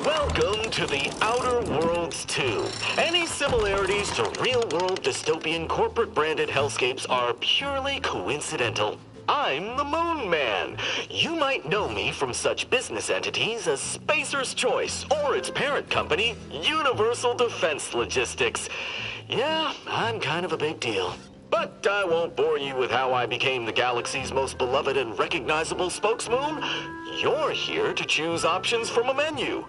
Welcome to the Outer Worlds 2. Any similarities to real-world dystopian corporate-branded hellscapes are purely coincidental. I'm the Moon Man. You might know me from such business entities as Spacer's Choice or its parent company, Universal Defense Logistics. Yeah, I'm kind of a big deal. But I won't bore you with how I became the galaxy's most beloved and recognizable spokesmoon. You're here to choose options from a menu.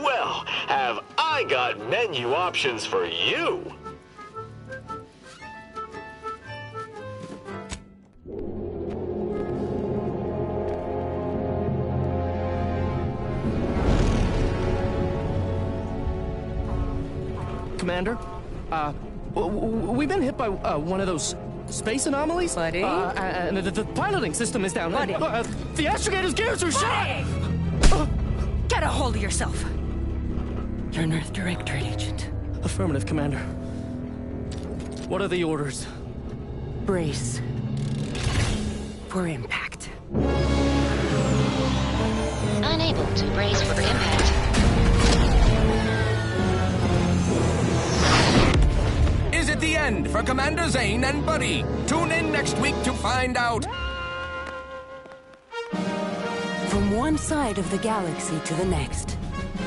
Well, have I got menu options for you? Commander, we've been hit by one of those space anomalies. Buddy? And the piloting system is down. Buddy? The astrogator's gears are shot! Get a hold of yourself! You're an Earth Directorate agent. Affirmative, Commander. What are the orders? Brace for impact. Unable to brace for impact. Is it the end for Commander Zane and Buddy? Tune in next week to find out. From one side of the galaxy to the next,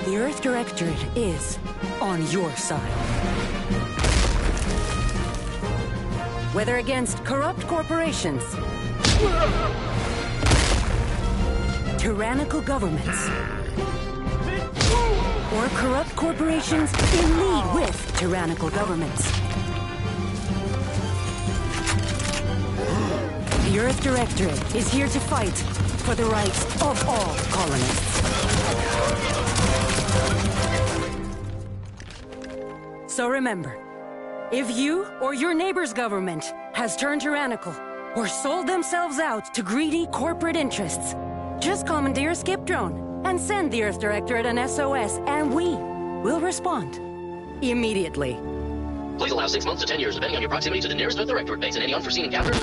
the Earth Directorate is on your side. Whether against corrupt corporations, tyrannical governments, or corrupt corporations in league with tyrannical governments. The Earth Directorate is here to fight for the rights of all colonists. So remember, if you or your neighbor's government has turned tyrannical or sold themselves out to greedy corporate interests, just commandeer a skip drone and send the Earth Directorate an SOS, and we will respond immediately. Please allow 6 months to 10 years, depending on your proximity to the nearest Earth Directorate base and any unforeseen encounters.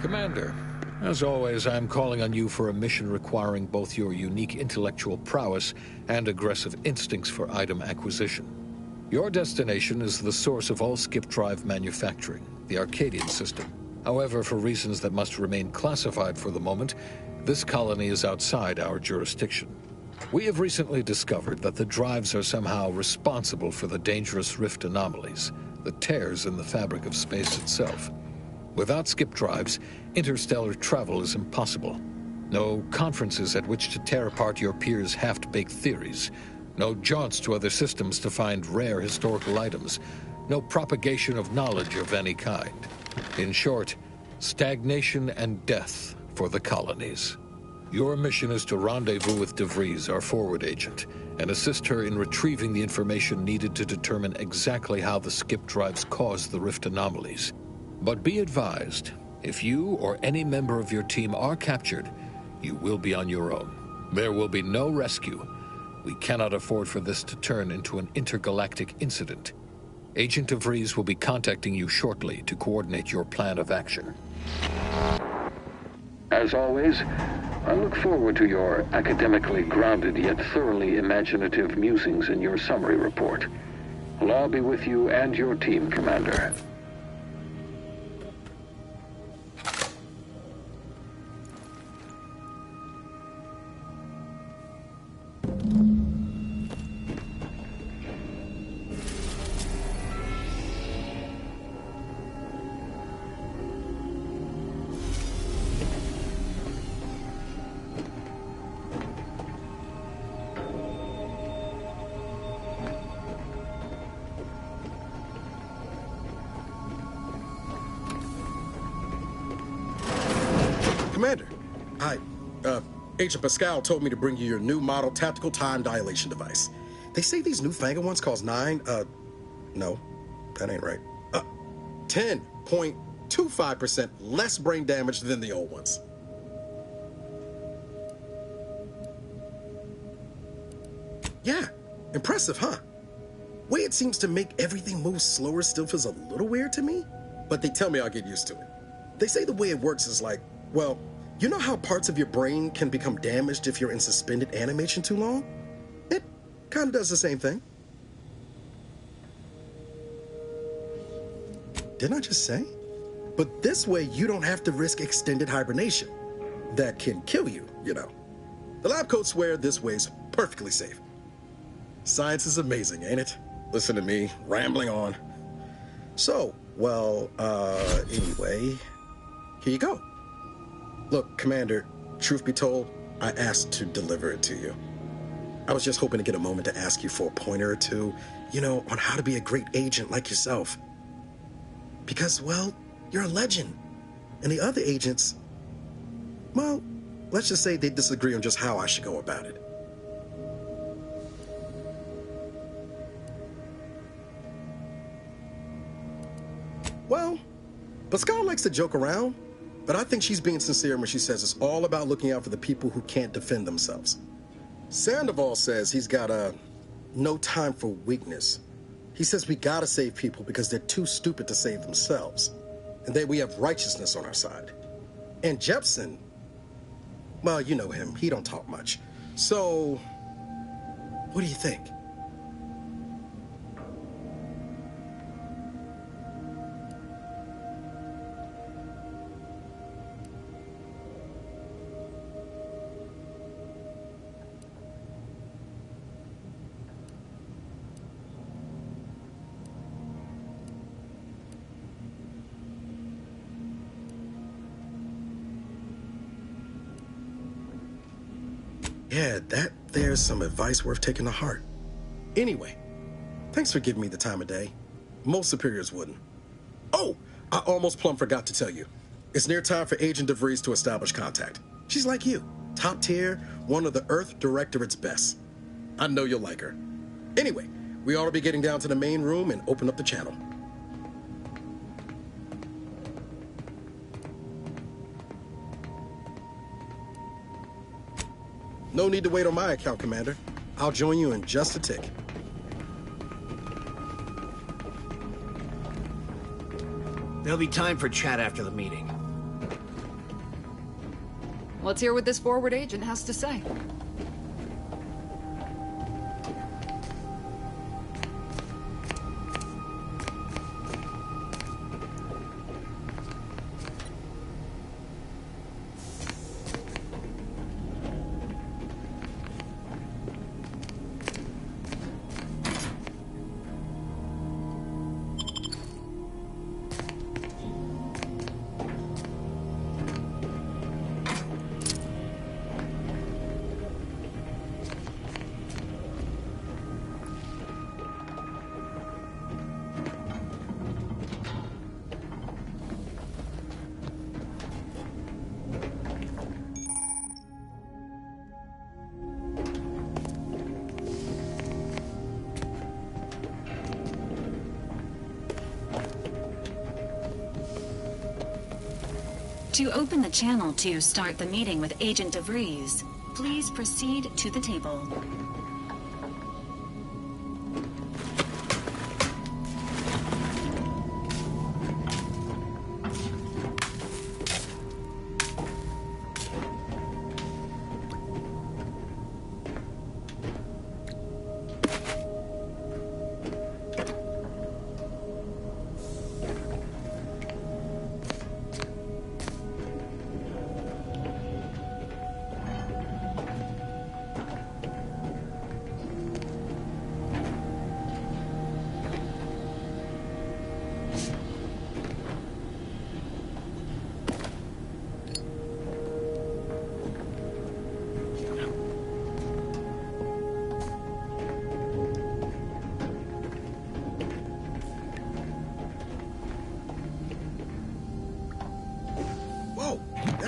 Commander, as always, I'm calling on you for a mission requiring both your unique intellectual prowess and aggressive instincts for item acquisition. Your destination is the source of all skip drive manufacturing, the Arcadian system. However, for reasons that must remain classified for the moment, this colony is outside our jurisdiction. We have recently discovered that the drives are somehow responsible for the dangerous rift anomalies, the tears in the fabric of space itself. Without skip drives, interstellar travel is impossible. No conferences at which to tear apart your peers' half-baked theories. No jaunts to other systems to find rare historical items. No propagation of knowledge of any kind. In short, stagnation and death for the colonies. Your mission is to rendezvous with DeVries, our forward agent, and assist her in retrieving the information needed to determine exactly how the skip drives caused the rift anomalies. But be advised, if you or any member of your team are captured, you will be on your own. There will be no rescue. We cannot afford for this to turn into an intergalactic incident. Agent DeVries will be contacting you shortly to coordinate your plan of action. As always, I look forward to your academically grounded yet thoroughly imaginative musings in your summary report. Allah be with you and your team, Commander. Commander, Agent Pascal told me to bring you your new model tactical time dilation device. They say these newfangled ones cause no, that ain't right. 10.25% less brain damage than the old ones. Yeah, impressive, huh? Way it seems to make everything move slower still feels a little weird to me, but they tell me I'll get used to it. They say the way it works is like, well, you know how parts of your brain can become damaged if you're in suspended animation too long? It kind of does the same thing. Didn't I just say? But this way, you don't have to risk extended hibernation. That can kill you, you know. The lab coats swear this way's perfectly safe. Science is amazing, ain't it? Listen to me, rambling on. So, well, anyway, here you go. Look, Commander, truth be told, I asked to deliver it to you. I was just hoping to get a moment to ask you for a pointer or two, you know, on how to be a great agent like yourself. Because, well, you're a legend. And the other agents, well, let's just say they disagree on just how I should go about it. Well, Pascal likes to joke around, but I think she's being sincere when she says it's all about looking out for the people who can't defend themselves. Sandoval says he's got no time for weakness. He says we gotta save people because they're too stupid to save themselves, and that we have righteousness on our side. And Jepson, well, you know him, he don't talk much. So, what do you think? Yeah, there's some advice worth taking to heart. Anyway, thanks for giving me the time of day. Most superiors wouldn't. Oh, I almost plumb forgot to tell you. It's near time for Agent DeVries to establish contact. She's like you, top tier, one of the Earth Directorate's best. I know you'll like her. Anyway, we ought to be getting down to the main room and open up the channel. No need to wait on my account, Commander. I'll join you in just a tick. There'll be time for chat after the meeting. Let's hear what this forward agent has to say. To open the channel to start the meeting with Agent DeVries, please proceed to the table.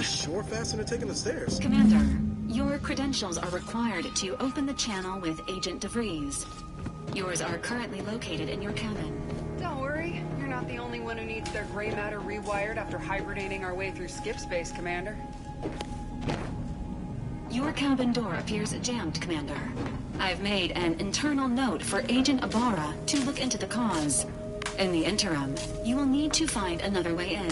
Sure faster than taking the stairs. Commander, your credentials are required to open the channel with Agent DeVries. Yours are currently located in your cabin. Don't worry, you're not the only one who needs their gray matter rewired after hibernating our way through skip space, Commander. Your cabin door appears jammed, Commander. I've made an internal note for Agent Ibarra to look into the cause. In the interim, you will need to find another way in.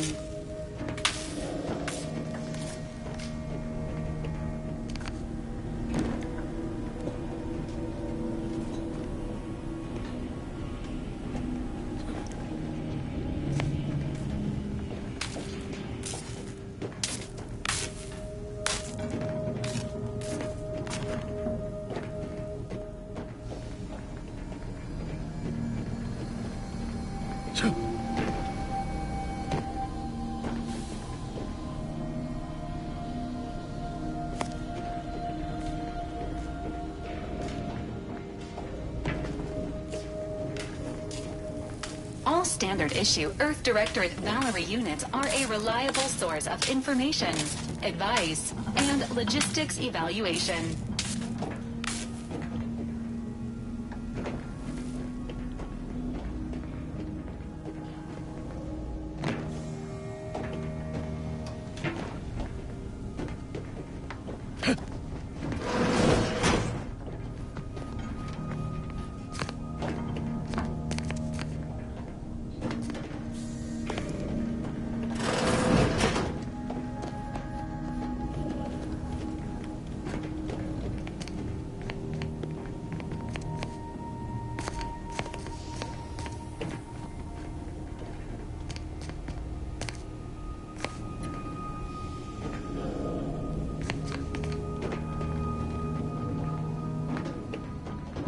All standard issue Earth Directorate Valerie units are a reliable source of information, advice, and logistics evaluation.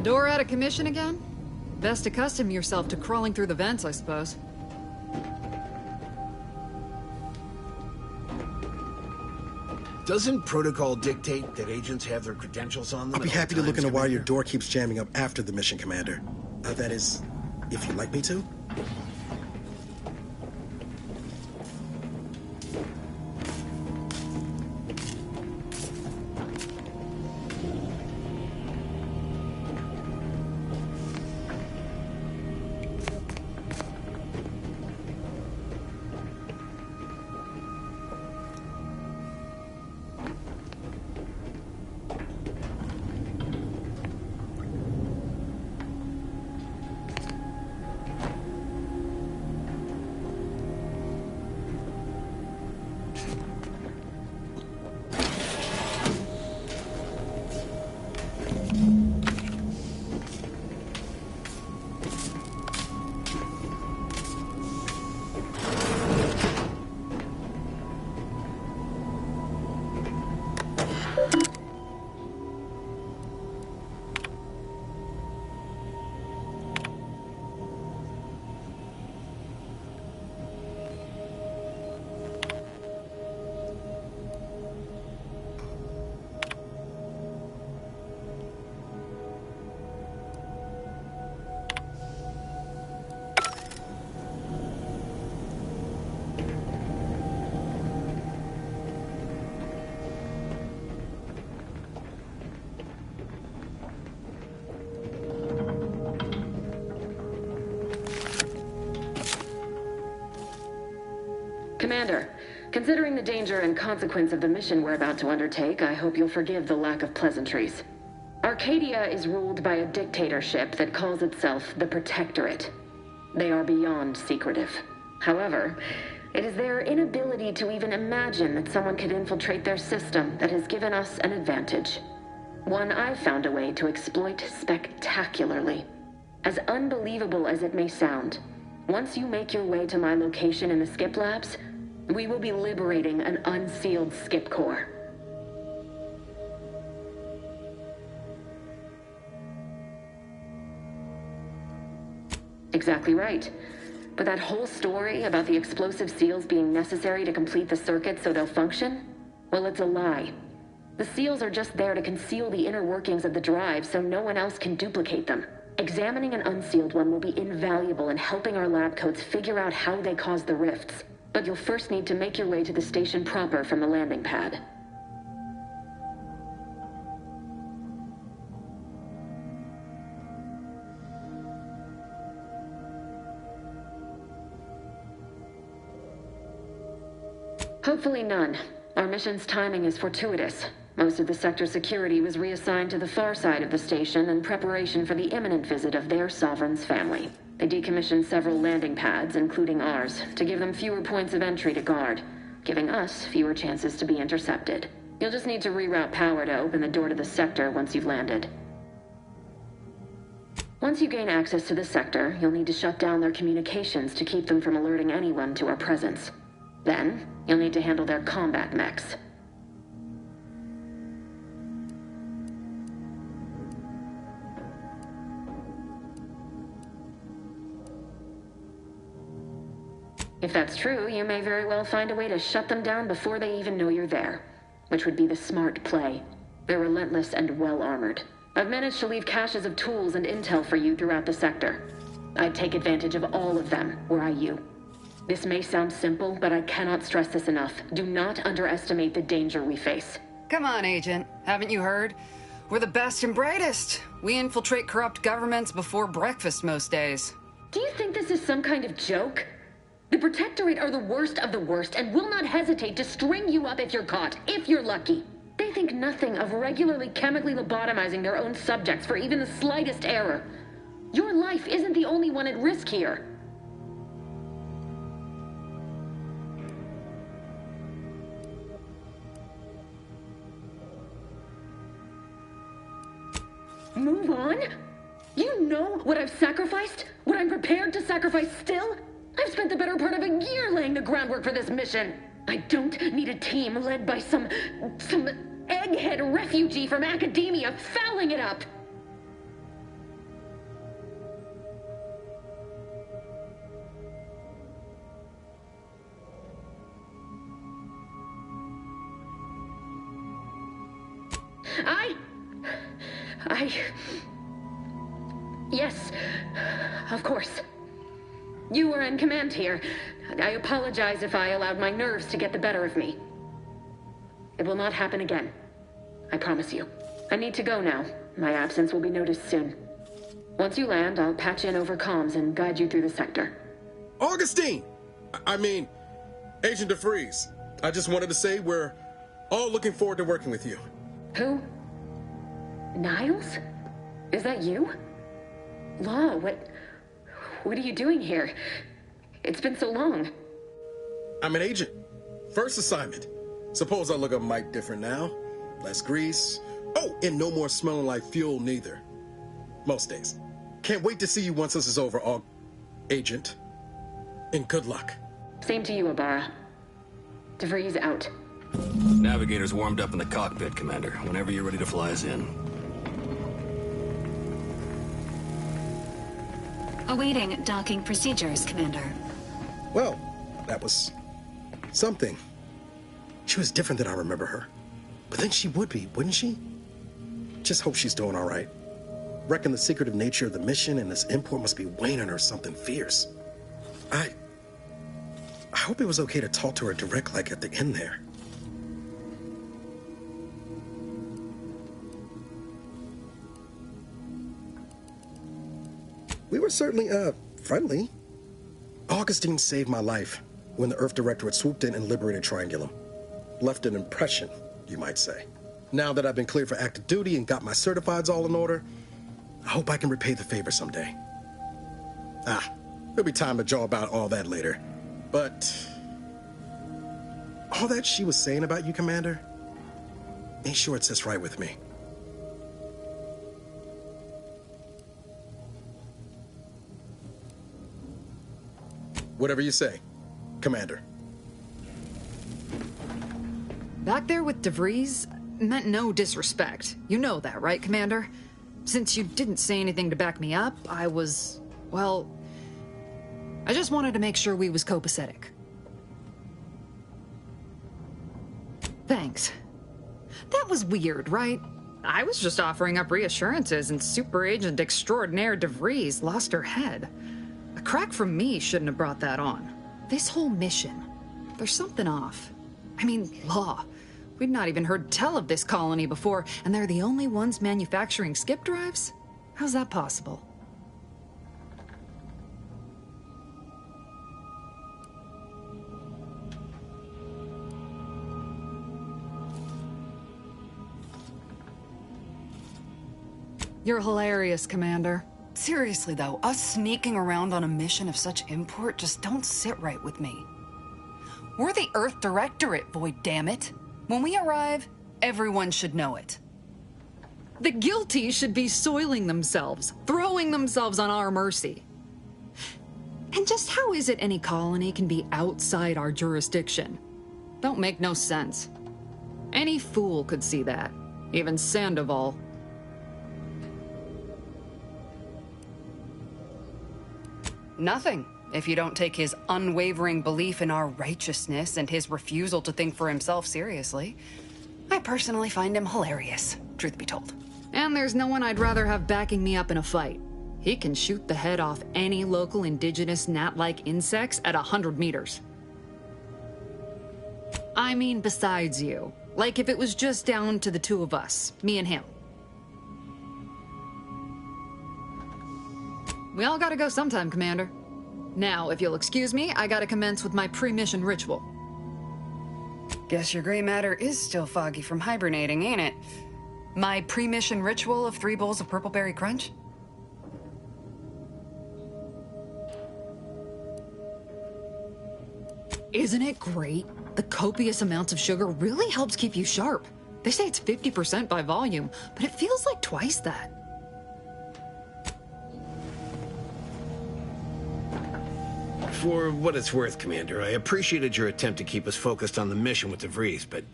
Door out of commission again? Best accustom yourself to crawling through the vents, I suppose. Doesn't protocol dictate that agents have their credentials on them? I'll be happy to look into why your door keeps jamming up after the mission, Commander. That is, if you'd like me to. Commander, considering the danger and consequence of the mission we're about to undertake, I hope you'll forgive the lack of pleasantries. Arcadia is ruled by a dictatorship that calls itself the Protectorate. They are beyond secretive. However, it is their inability to even imagine that someone could infiltrate their system that has given us an advantage. One I've found a way to exploit spectacularly. As unbelievable as it may sound, once you make your way to my location in the Skip Labs, we will be liberating an unsealed Skip core. Exactly right. But that whole story about the explosive seals being necessary to complete the circuit so they'll function? Well, it's a lie. The seals are just there to conceal the inner workings of the drive so no one else can duplicate them. Examining an unsealed one will be invaluable in helping our lab coats figure out how they cause the rifts. But you'll first need to make your way to the station proper from the landing pad. Hopefully none. Our mission's timing is fortuitous. Most of the sector's security was reassigned to the far side of the station in preparation for the imminent visit of their sovereign's family. They decommissioned several landing pads, including ours, to give them fewer points of entry to guard, giving us fewer chances to be intercepted. You'll just need to reroute power to open the door to the sector once you've landed. Once you gain access to the sector, you'll need to shut down their communications to keep them from alerting anyone to our presence. Then, you'll need to handle their combat mechs. If that's true, you may very well find a way to shut them down before they even know you're there, which would be the smart play. They're relentless and well-armored. I've managed to leave caches of tools and intel for you throughout the sector. I'd take advantage of all of them, were I you. This may sound simple, but I cannot stress this enough. Do not underestimate the danger we face. Come on, Agent. Haven't you heard? We're the best and brightest. We infiltrate corrupt governments before breakfast most days. Do you think this is some kind of joke? The Protectorate are the worst of the worst and will not hesitate to string you up if you're caught, if you're lucky. They think nothing of regularly chemically lobotomizing their own subjects for even the slightest error. Your life isn't the only one at risk here. Move on? You know what I've sacrificed? What I'm prepared to sacrifice still? I've spent the better part of a year laying the groundwork for this mission. I don't need a team led by some egghead refugee from academia fouling it up. Yes, of course. You were in command here. I apologize if I allowed my nerves to get the better of me. It will not happen again. I promise you. I need to go now. My absence will be noticed soon. Once you land, I'll patch in over comms and guide you through the sector. Augustine! I mean, Agent DeFreeze. I just wanted to say we're all looking forward to working with you. Who? Niles? Is that you? Law, what are you doing here? It's been so long. I'm an agent. First assignment. Suppose I look a mite different now. Less grease. Oh, and no more smelling like fuel neither. Most days. Can't wait to see you once this is over, Agent. And good luck. Same to you, Abara. DeFreeze out. Navigator's warmed up in the cockpit, Commander. Whenever you're ready to fly us in. Awaiting docking procedures, Commander. Well, that was something. She was different than I remember her. But then she would be, wouldn't she? Just hope she's doing all right. Reckon the secretive nature of the mission and this import must be weighing on her something fierce. I hope it was okay to talk to her direct like at the end there. We were certainly, friendly. Augustine saved my life. when the Earth Directorate swooped in and liberated Triangulum. Left an impression, you might say. Now that I've been cleared for active duty and got my certifieds all in order, I hope I can repay the favor someday. There'll be time to jaw about all that later. But all that she was saying about you, Commander, ain't sure it sits right with me. Whatever you say, Commander. Back there with DeVries meant no disrespect. You know that, right, Commander? Since you didn't say anything to back me up, I was, well, I just wanted to make sure we was copacetic. Thanks. That was weird, right? I was just offering up reassurances and Super Agent Extraordinaire DeVries lost her head. A crack from me shouldn't have brought that on. This whole mission, there's something off. I mean, law. We'd not even heard tell of this colony before, and they're the only ones manufacturing skip drives? How's that possible? You're hilarious, Commander. Seriously, though, us sneaking around on a mission of such import just don't sit right with me. We're the Earth Directorate, Void, damn it. When we arrive, everyone should know it. The guilty should be soiling themselves, throwing themselves on our mercy. And just how is it any colony can be outside our jurisdiction? Don't make no sense. Any fool could see that, even Sandoval. Nothing, if you don't take his unwavering belief in our righteousness and his refusal to think for himself seriously. I personally find him hilarious, truth be told. And there's no one I'd rather have backing me up in a fight. He can shoot the head off any local indigenous gnat-like insects at 100 meters. I mean besides you. Like if it was just down to the two of us, me and him. We all gotta go sometime, Commander. Now, if you'll excuse me, I gotta commence with my pre-mission ritual. Guess your gray matter is still foggy from hibernating, ain't it? My pre-mission ritual of 3 bowls of Purple Berry Crunch? Isn't it great? The copious amounts of sugar really helps keep you sharp. They say it's 50% by volume, but it feels like twice that. For what it's worth, Commander, I appreciated your attempt to keep us focused on the mission with DeVries, but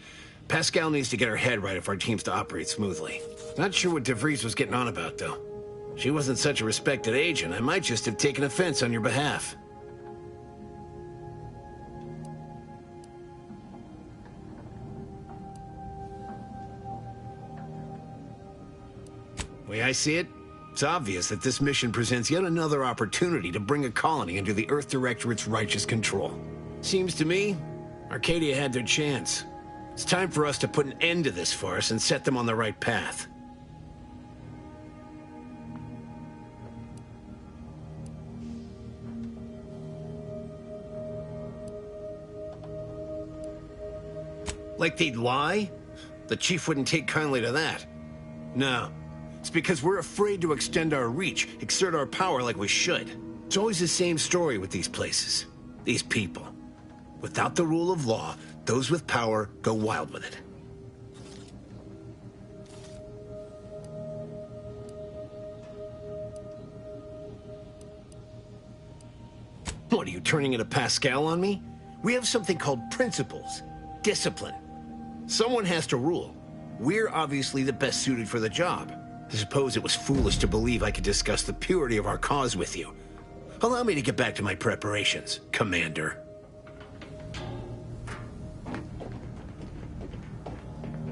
Pascal needs to get her head right if our team's to operate smoothly. Not sure what DeVries was getting on about, though. She wasn't such a respected agent. I might just have taken offense on your behalf. The way I see it, it's obvious that this mission presents yet another opportunity to bring a colony under the Earth Directorate's righteous control. Seems to me, Arcadia had their chance. It's time for us to put an end to this farce and set them on the right path. Like they'd lie? The Chief wouldn't take kindly to that. No. It's because we're afraid to extend our reach, exert our power like we should. It's always the same story with these places, these people. Without the rule of law, those with power go wild with it. What, are you turning into Pascal on me? We have something called principles, discipline. Someone has to rule. We're obviously the best suited for the job. I suppose it was foolish to believe I could discuss the purity of our cause with you. Allow me to get back to my preparations, Commander.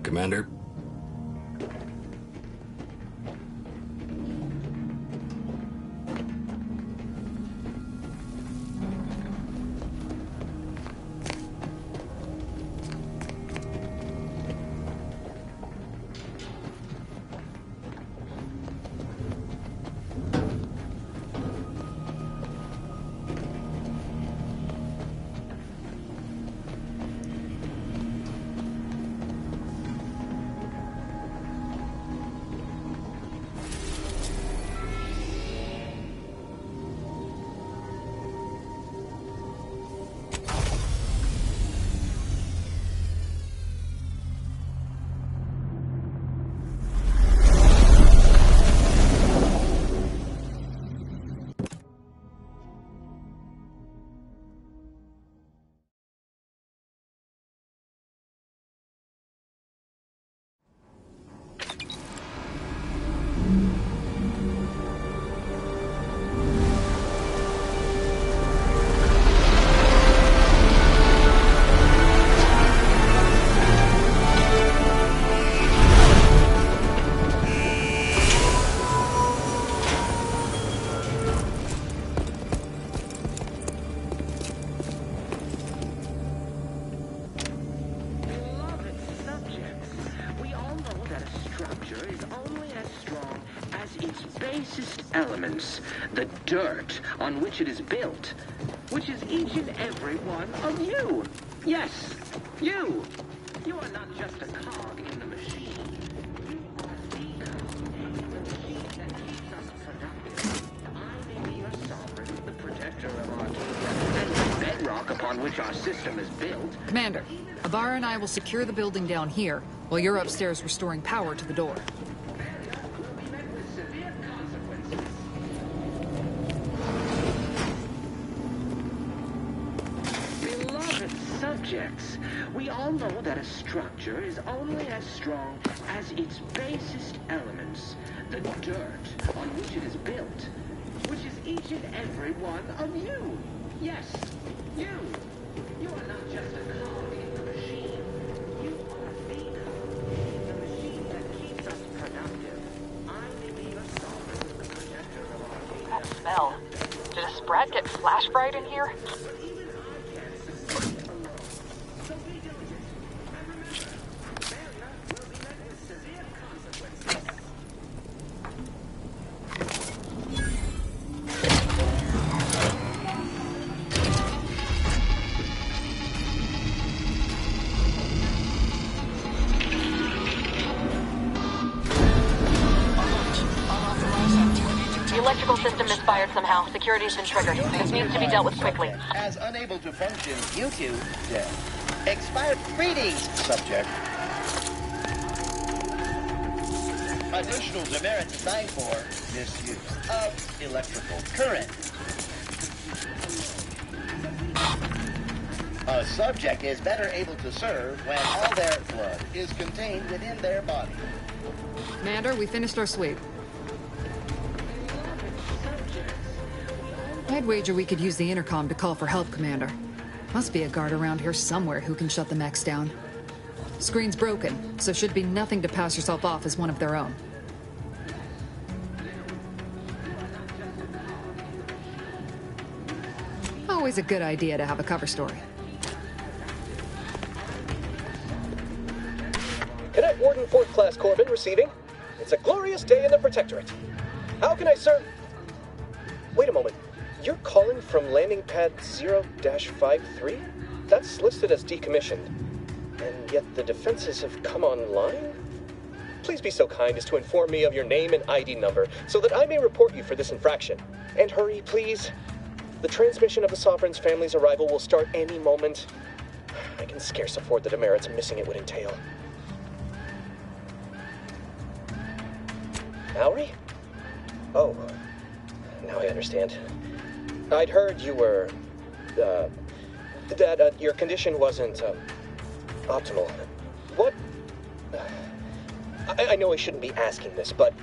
Commander? structure is only as strong as its basest elements, the dirt on which it is built, which is each and every one of you. Yes, you. You are not just a cog in the machine. You are the cog in the machine that keeps us productive. I may be your sovereign, the protector of Arcadia, and the bedrock upon which our system is built. Commander, Ibarra and I will secure the building down here, while you're upstairs restoring power to the door. Beloved subjects, we all know that a structure is only as strong as its basest elements, the dirt on which it is built, which is each and every one of you. Yes, you. You are not just a cog in the machine. You are the cog in the machine that keeps us productive. I may be your sovereign, the protector of Arcadia. That smell. Did a Sprat get flash fried in here? The electrical system misfired somehow. Security's been triggered. This needs to be dealt with quickly. As unable to function due to death. Expired greetings, subject. Additional demerits assigned for misuse of electrical current. A subject is better able to serve when all their blood is contained within their body. Commander, we finished our sweep. I'd wager we could use the intercom to call for help, Commander. Must be a guard around here somewhere who can shut the mechs down. Screen's broken, so should be nothing to pass yourself off as one of their own. Always a good idea to have a cover story. Cadet Warden 4th Class Corbin receiving. It's a glorious day in the Protectorate. How can I serve? Wait a moment. You're calling from landing pad 0-53? That's listed as decommissioned. And yet the defenses have come online? Please be so kind as to inform me of your name and ID number so that I may report you for this infraction. And hurry, please. The transmission of the Sovereign's family's arrival will start any moment. I can scarce afford the demerits missing it would entail. Mallory? Oh, now I understand. I'd heard you were, that your condition wasn't, optimal. What? I know I shouldn't be asking this, but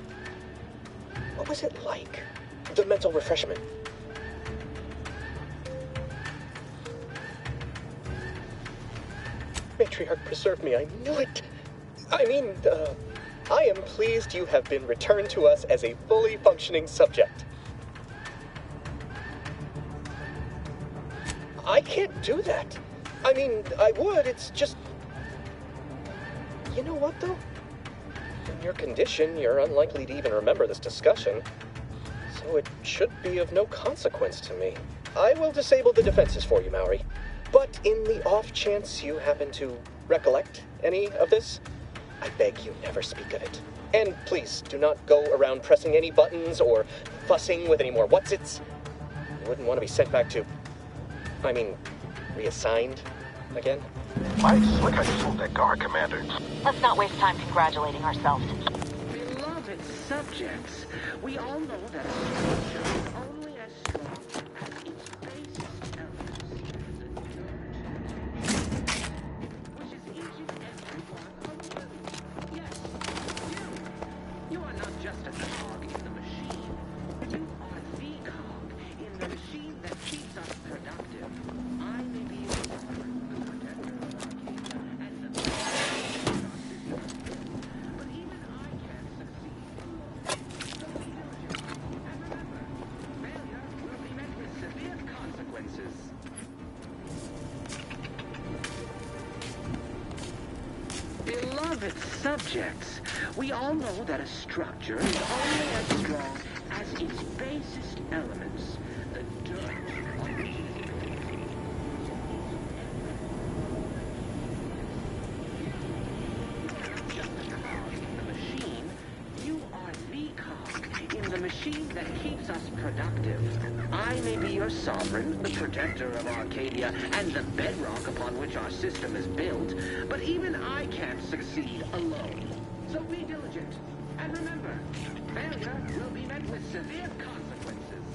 what was it like? The mental refreshment? Matriarch preserve me, I knew it. I mean, I am pleased you have been returned to us as a fully functioning subject. I can't do that. I mean, I would, it's just... You know what, though? In your condition, you're unlikely to even remember this discussion. So it should be of no consequence to me. I will disable the defenses for you, Mallory. But in the off chance you happen to recollect any of this, I beg you never speak of it. And please, do not go around pressing any buttons or fussing with any more whatsits. You wouldn't want to be sent back to... reassigned again? Mighty slick how you fooled that guard, Commander. Let's not waste time congratulating ourselves. Beloved subjects, we all know that a structure is only as strong as its basest elements, the dirt, which is each and every one of you. Yes, you. You are not just a cog in the machine. You are the cog in the machine that keeps us productive. I may be your sovereign, the protector of Arcadia, and the best of our system. But even I can't succeed. So be diligent. And remember, failure will be met with severe consequences. Beloved Beloved subjects, we all know that a structure is only as strong as its basest elements, the dirt on which it is built. Just a cog in the machine, you are the cog in the machine that keeps us productive. I may be your sovereign, the protector of Arcadia, and the bedrock upon which our system is built, but even I can't succeed alone. So be diligent, and remember, failure will be met with severe consequences.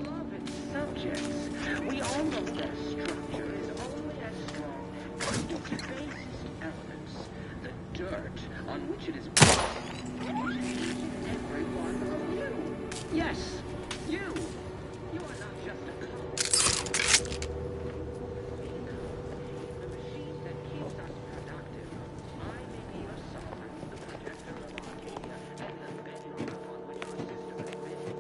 Beloved subjects, we all know that a structure is only as strong as its basest elements, the dirt on which it is built. Every one of you. Yes, you. You are not just a cog. The machine that keeps us productive. I may be your sovereign, the protector of Arcadia, and the bedrock upon which our system is built.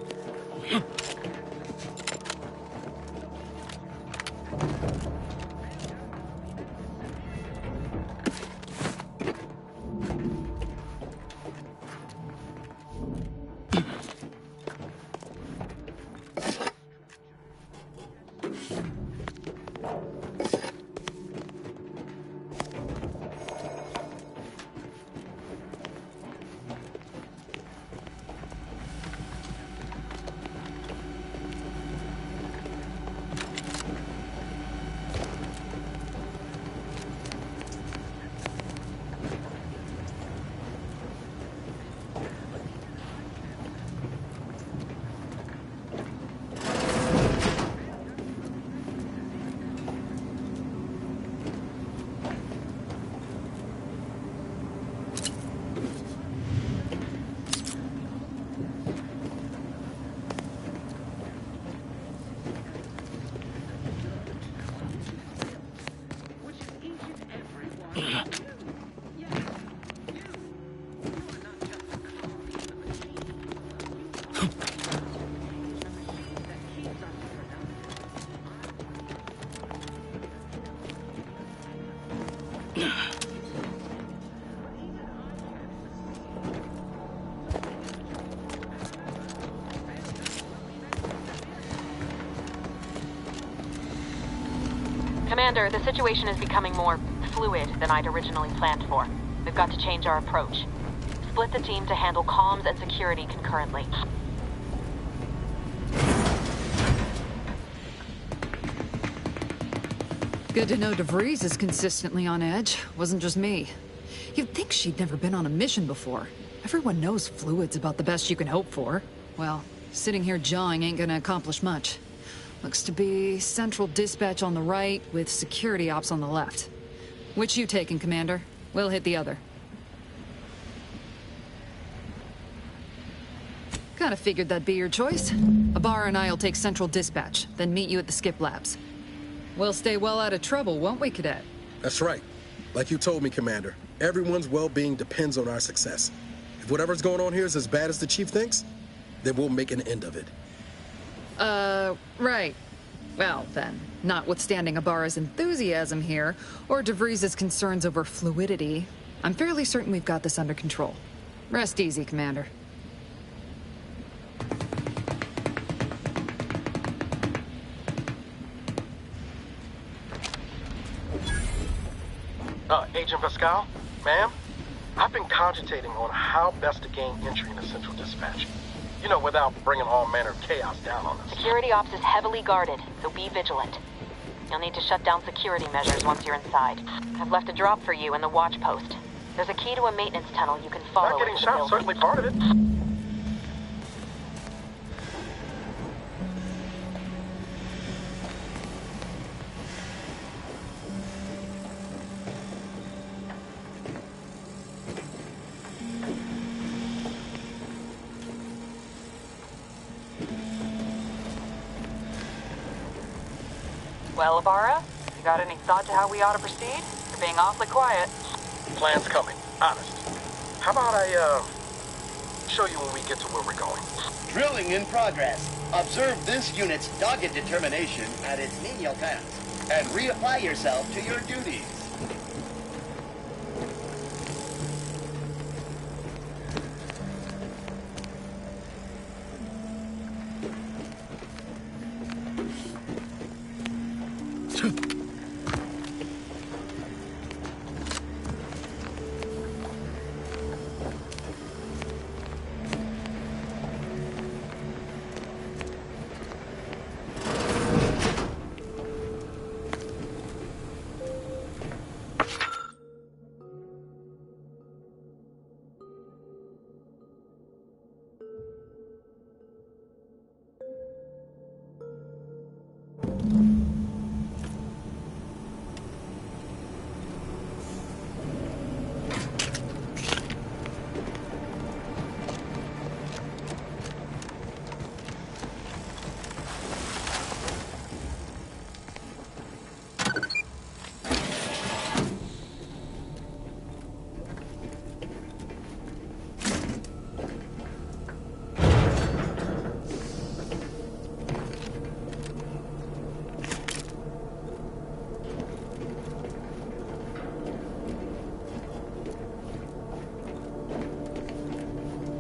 Commander, the situation is becoming more fluid than I'd originally planned for. We've got to change our approach. Split the team to handle comms and security concurrently. Good to know DeVries is consistently on edge. Wasn't just me. You'd think she'd never been on a mission before. Everyone knows fluid's about the best you can hope for. Well, sitting here jawing ain't gonna accomplish much. Looks to be central dispatch on the right with security ops on the left. Which you taking, Commander? We'll hit the other. Kinda figured that'd be your choice. Ibarra and I'll take central dispatch, then meet you at the skip labs. We'll stay well out of trouble, won't we, Cadet? That's right. Like you told me, Commander, everyone's well-being depends on our success. If whatever's going on here is as bad as the Chief thinks, then we'll make an end of it. Right. Well, then, notwithstanding Ibarra's enthusiasm here, or DeVries' concerns over fluidity, I'm fairly certain we've got this under control. Rest easy, Commander. Agent Pascal? Ma'am? I've been cogitating on how best to gain entry into Central Dispatch. You know, without bringing all manner of chaos down on us. Security ops is heavily guarded, so be vigilant. You'll need to shut down security measures once you're inside. I've left a drop for you in the watch post. There's a key to a maintenance tunnel you can follow. Not getting into the shot, building. certainly part of it. Well, Ibarra, you got any thought to how we ought to proceed? You're being awfully quiet. Plan's coming, honest. How about I, show you when we get to where we're going? Drilling in progress. Observe this unit's dogged determination at its menial task. and reapply yourself to your duties.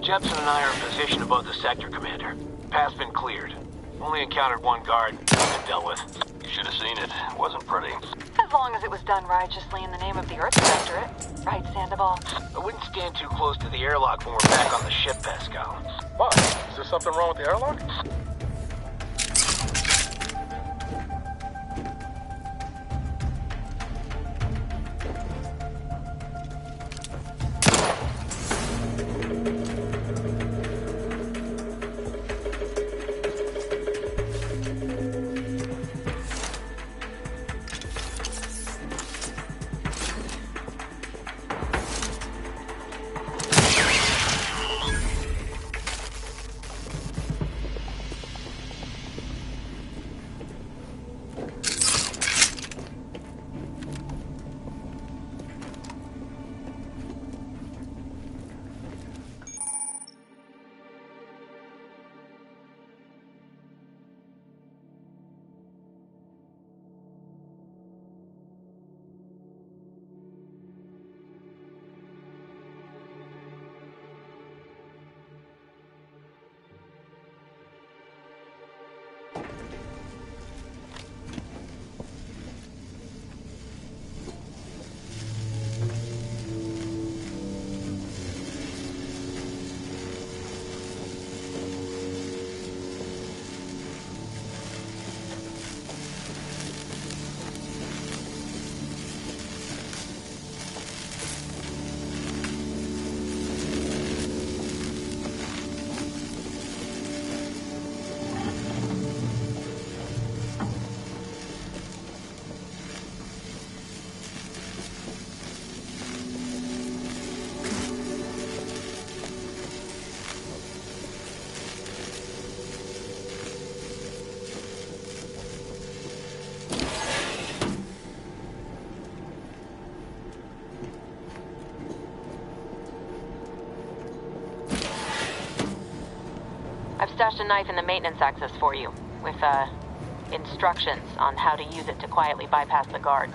Jepson and I are in position above the sector, Commander. Path's been cleared. Only encountered one guard. Been dealt with. You should have seen it. It wasn't pretty. As long as it was done righteously in the name of the Earth Directorate. Right, Sandoval? I wouldn't stand too close to the airlock when we're back on the ship, Pascal. Why? Is there something wrong with the airlock? I've stashed a knife in the maintenance access for you, with, instructions on how to use it to quietly bypass the guards.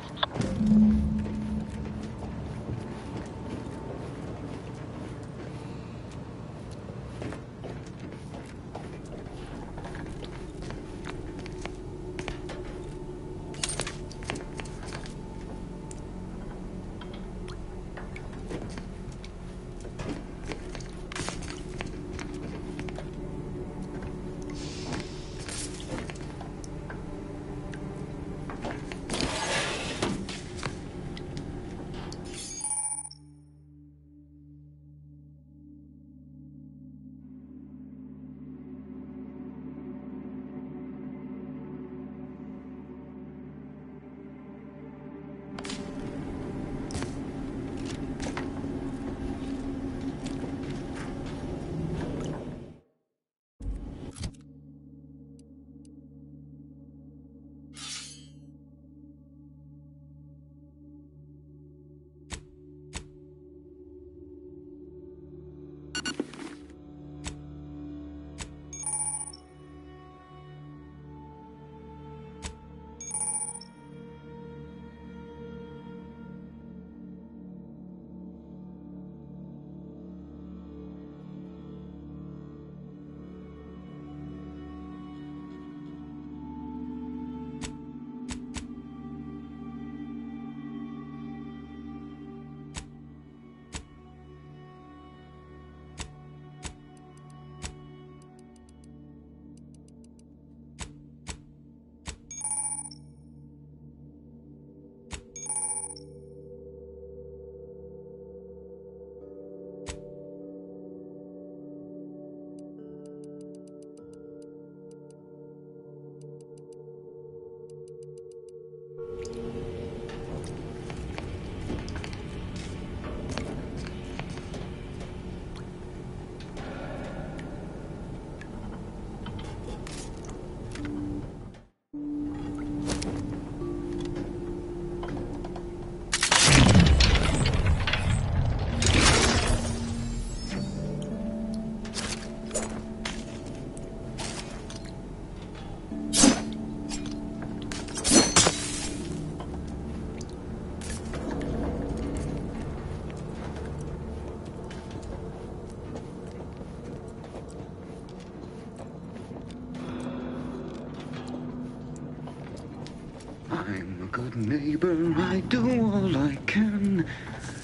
good neighbor, I do all I can.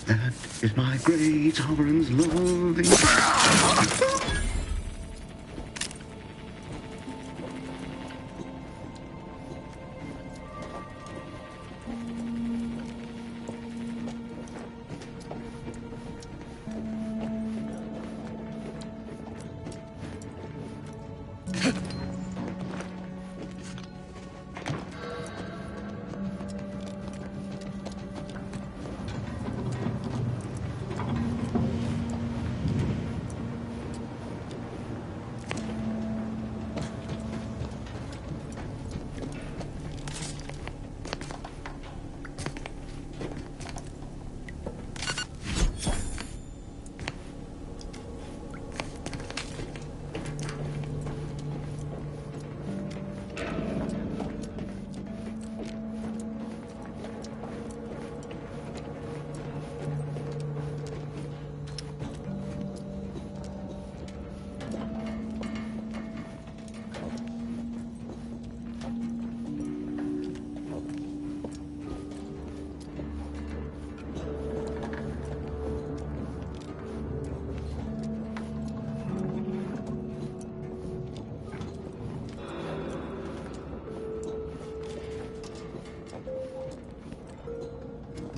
That is my great sovereign's loving.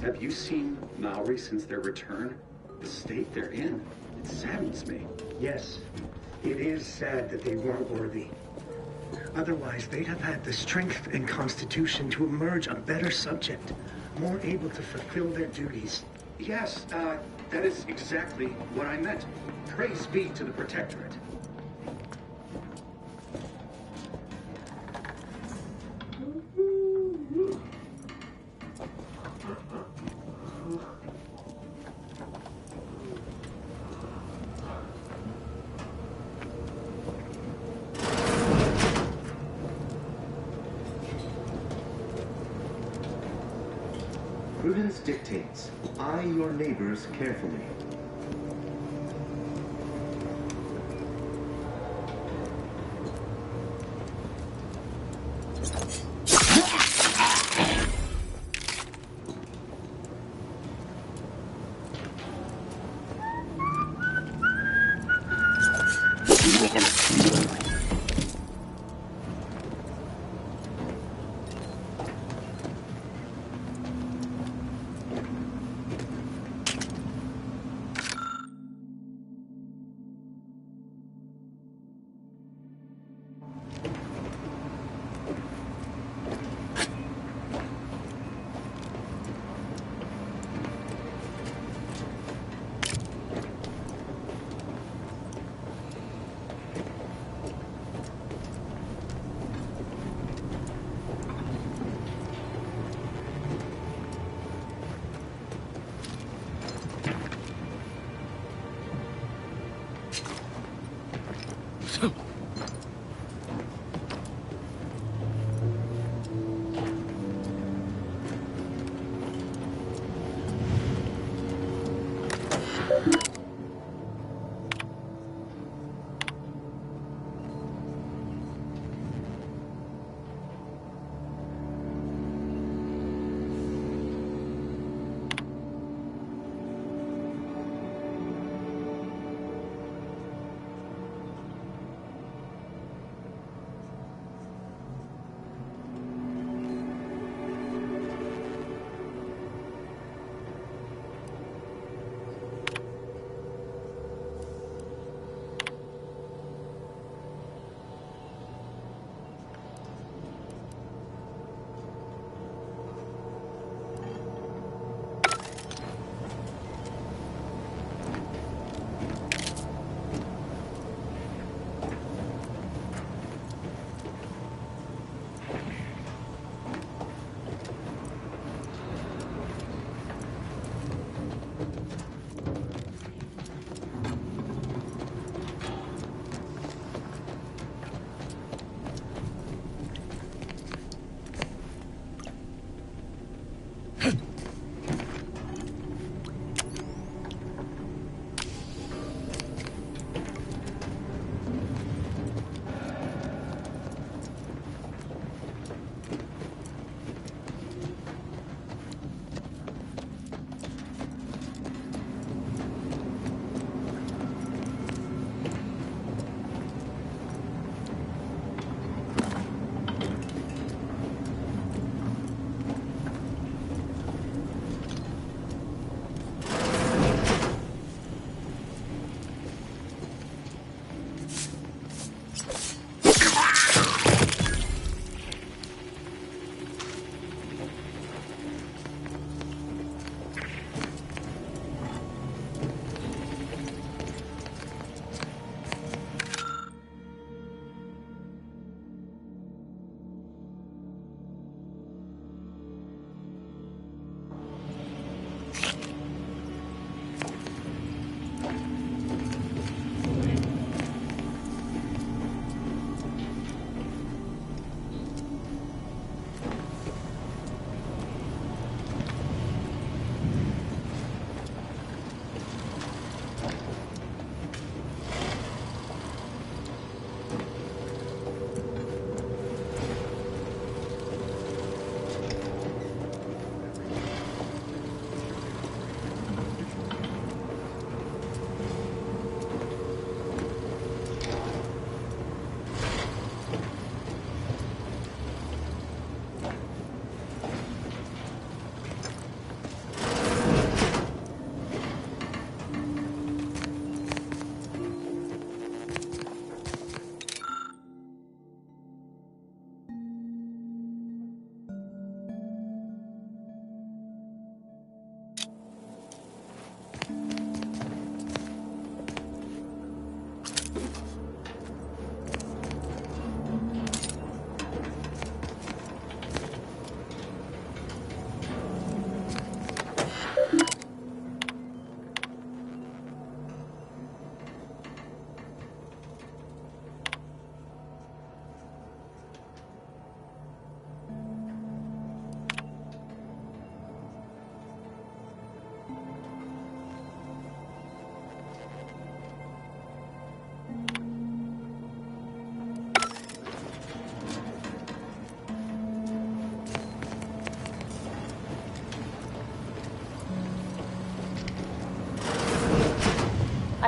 Have you seen Maori since their return? The state they're in, it saddens me. Yes, it is sad that they weren't worthy. Otherwise, they'd have had the strength and constitution to emerge a better subject, more able to fulfill their duties. Yes, that is exactly what I meant. Praise be to the Protectorate. Prudence dictates, eye your neighbors carefully.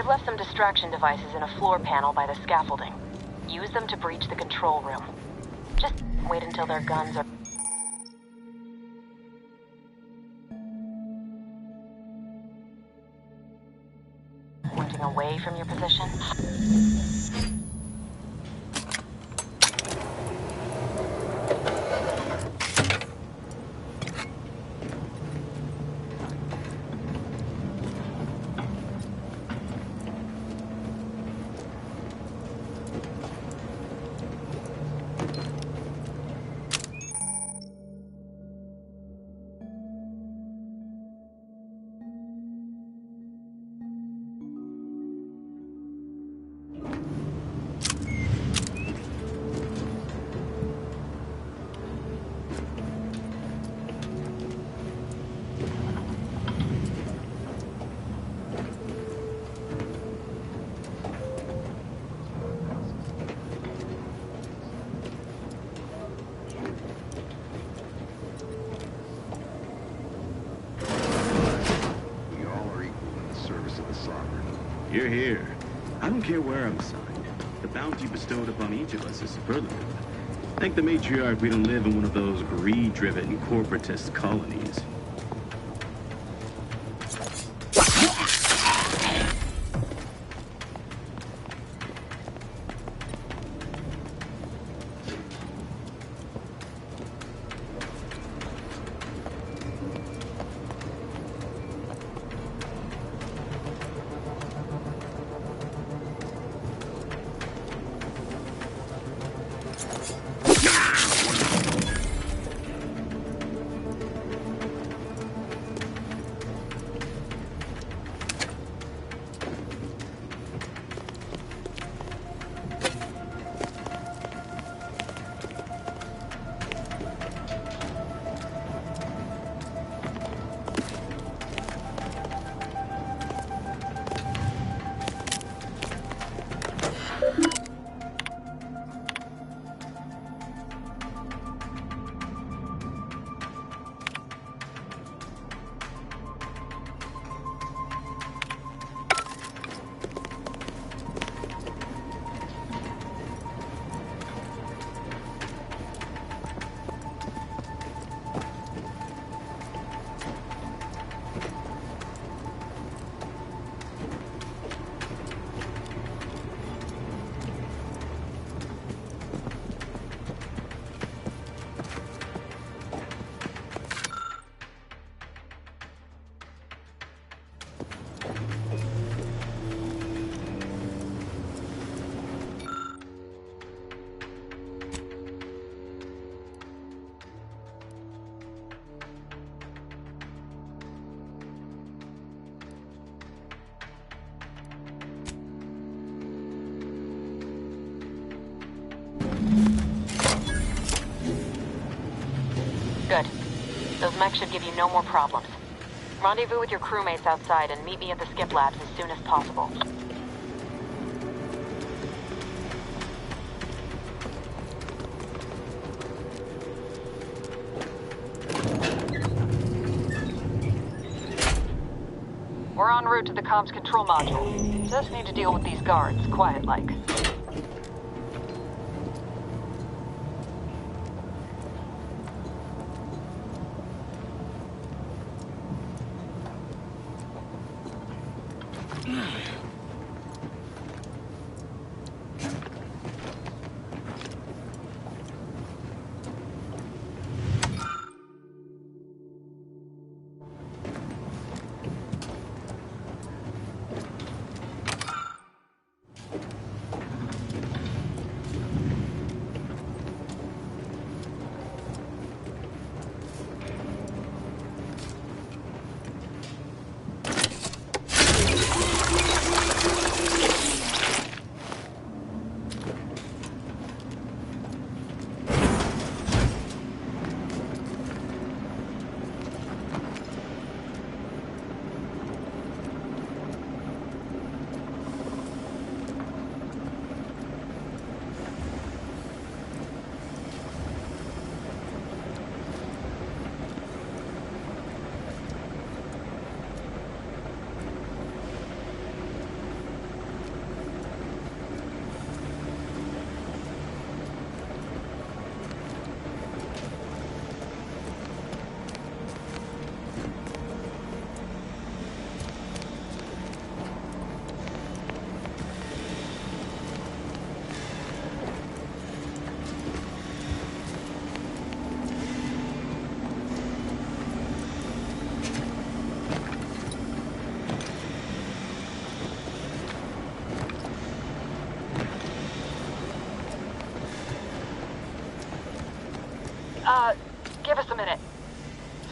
I've left some distraction devices in a floor panel by the scaffolding. Use them to breach the control room. Just wait until their guns are... pointing away from your position. You're here. I don't care where I'm assigned. The bounty bestowed upon each of us is superlative. Thank the matriarch we don't live in one of those greed-driven corporatist colonies. Good. Those mechs should give you no more problems. Rendezvous with your crewmates outside and meet me at the skip labs as soon as possible. We're en route to the comms control module. Just need to deal with these guards, quiet-like.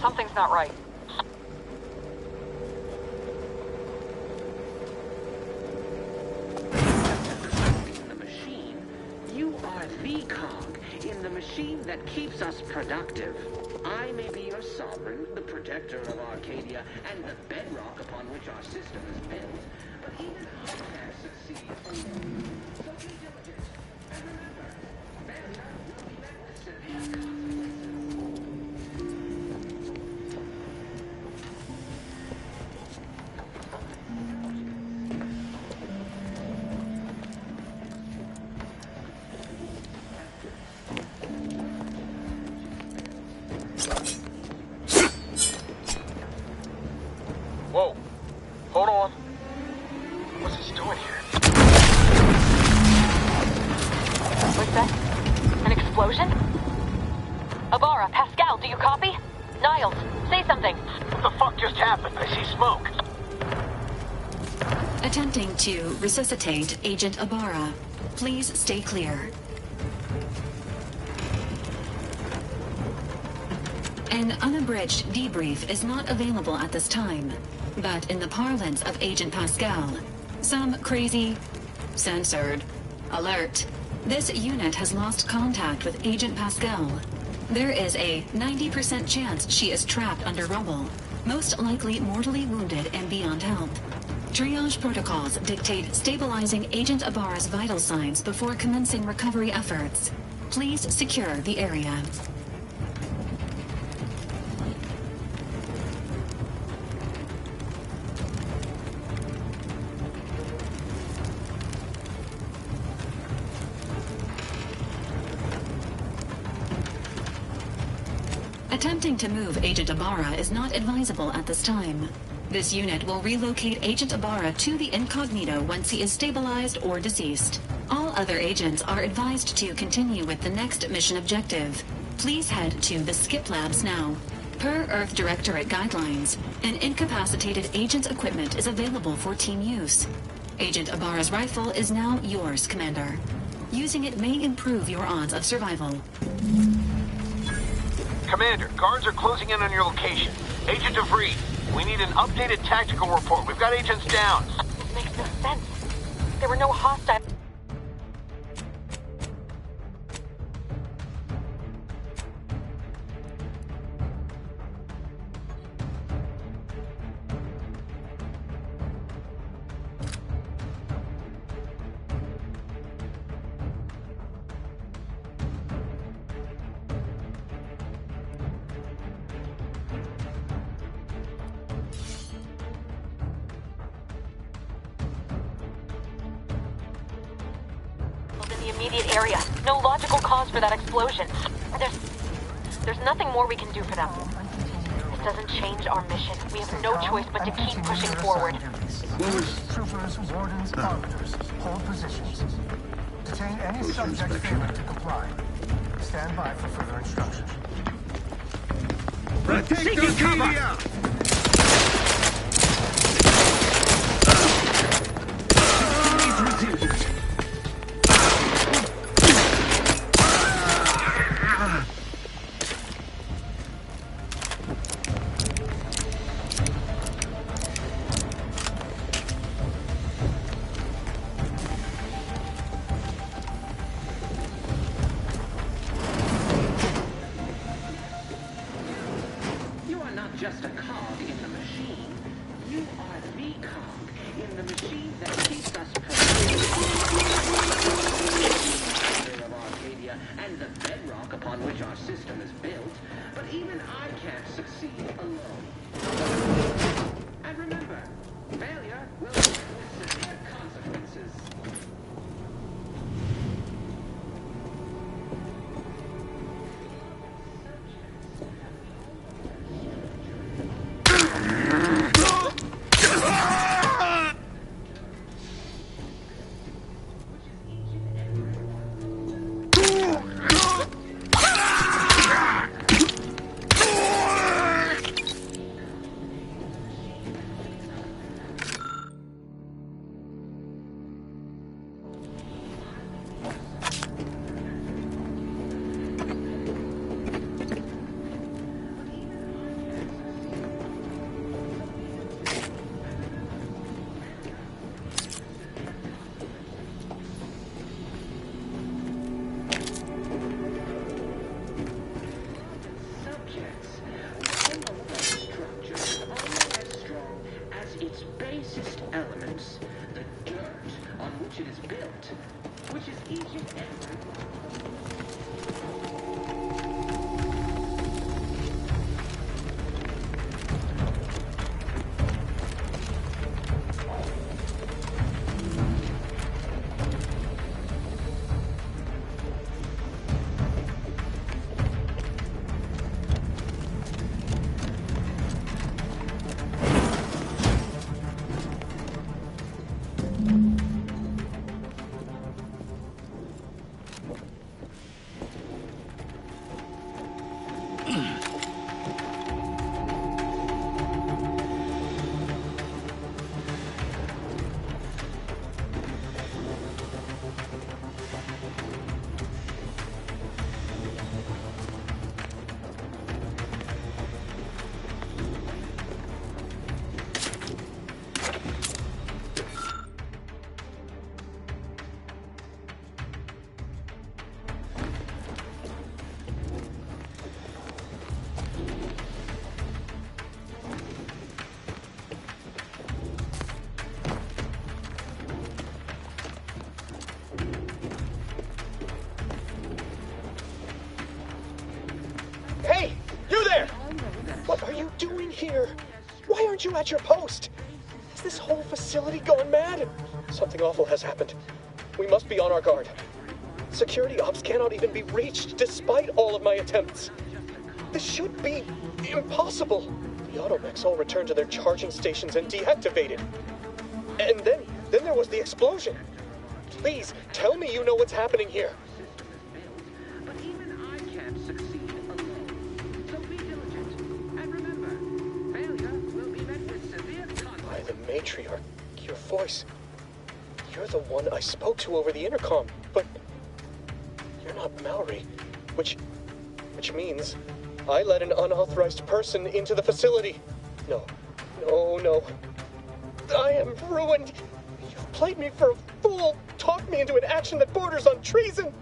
Something's not right. In the machine, you are the cog in the machine that keeps us productive. I may be your sovereign, the protector of Arcadia, and the bedrock upon which our system is built, but even I can't succeed alone. So be diligent, and remember, failure will be met with severe consequences. Whoa. Hold on. What's this doing here? What's that? An explosion? Abara, Pascal, do you copy? Niles, say something. What the fuck just happened? I see smoke. Attempting to resuscitate Agent Abara. Please stay clear. An unabridged debrief is not available at this time, but in the parlance of Agent Pascal, some crazy, censored, alert. This unit has lost contact with Agent Pascal. There is a 90% chance she is trapped under rubble, most likely mortally wounded and beyond help. Triage protocols dictate stabilizing Agent Abara's vital signs before commencing recovery efforts. Please secure the area. Attempting to move Agent Abara is not advisable at this time. This unit will relocate Agent Abara to the incognito once he is stabilized or deceased. All other agents are advised to continue with the next mission objective. Please head to the Skip Labs now. Per Earth Directorate guidelines, an incapacitated agent's equipment is available for team use. Agent Abara's rifle is now yours, Commander. Using it may improve your odds of survival. Commander, guards are closing in on your location. Agent DeVries, we need an updated tactical report. We've got agents down. This makes no sense. There were no hostile... in the immediate area. No logical cause for that explosion. There's nothing more we can do for them. This doesn't change our mission. We have no choice but to keep pushing forward. Troopers, wardens, arbiters, hold positions. Detain any subject failing to comply. Stand by for further instruction. Seeking cover! You are not just a cog in the machine. You are the cog in the machine that keeps us of Arcadia and the bedrock upon which our system is built. But even I can't succeed alone. And remember, failure will have severe consequences. doing here? Why aren't you at your post? Has this whole facility gone mad? Something awful has happened. We must be on our guard. Security ops cannot even be reached despite all of my attempts. This should be impossible. The automechs all returned to their charging stations and deactivated. And then there was the explosion. Please, tell me you know what's happening here. But even I can't succeed alone. So be diligent. And remember, failure will be met with severe consequences. By the matriarch, your voice. You're the one I spoke to over the intercom, but you're not Mallory, which means I let an unauthorized person into the facility. No. I am ruined. You've played me for a fool, talked me into an action that borders on treason.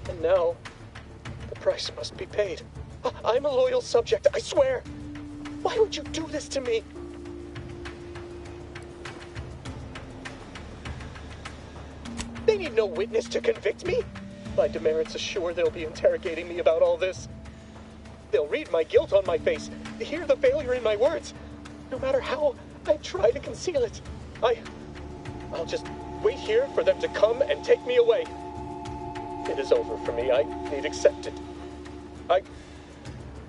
And now, the price must be paid. I'm a loyal subject, I swear. Why would you do this to me? They need no witness to convict me. My demerits assure they'll be interrogating me about all this. They'll read my guilt on my face, hear the failure in my words. No matter how I try to conceal it, I'll just wait here for them to come and take me away. It is over for me. I need accept it.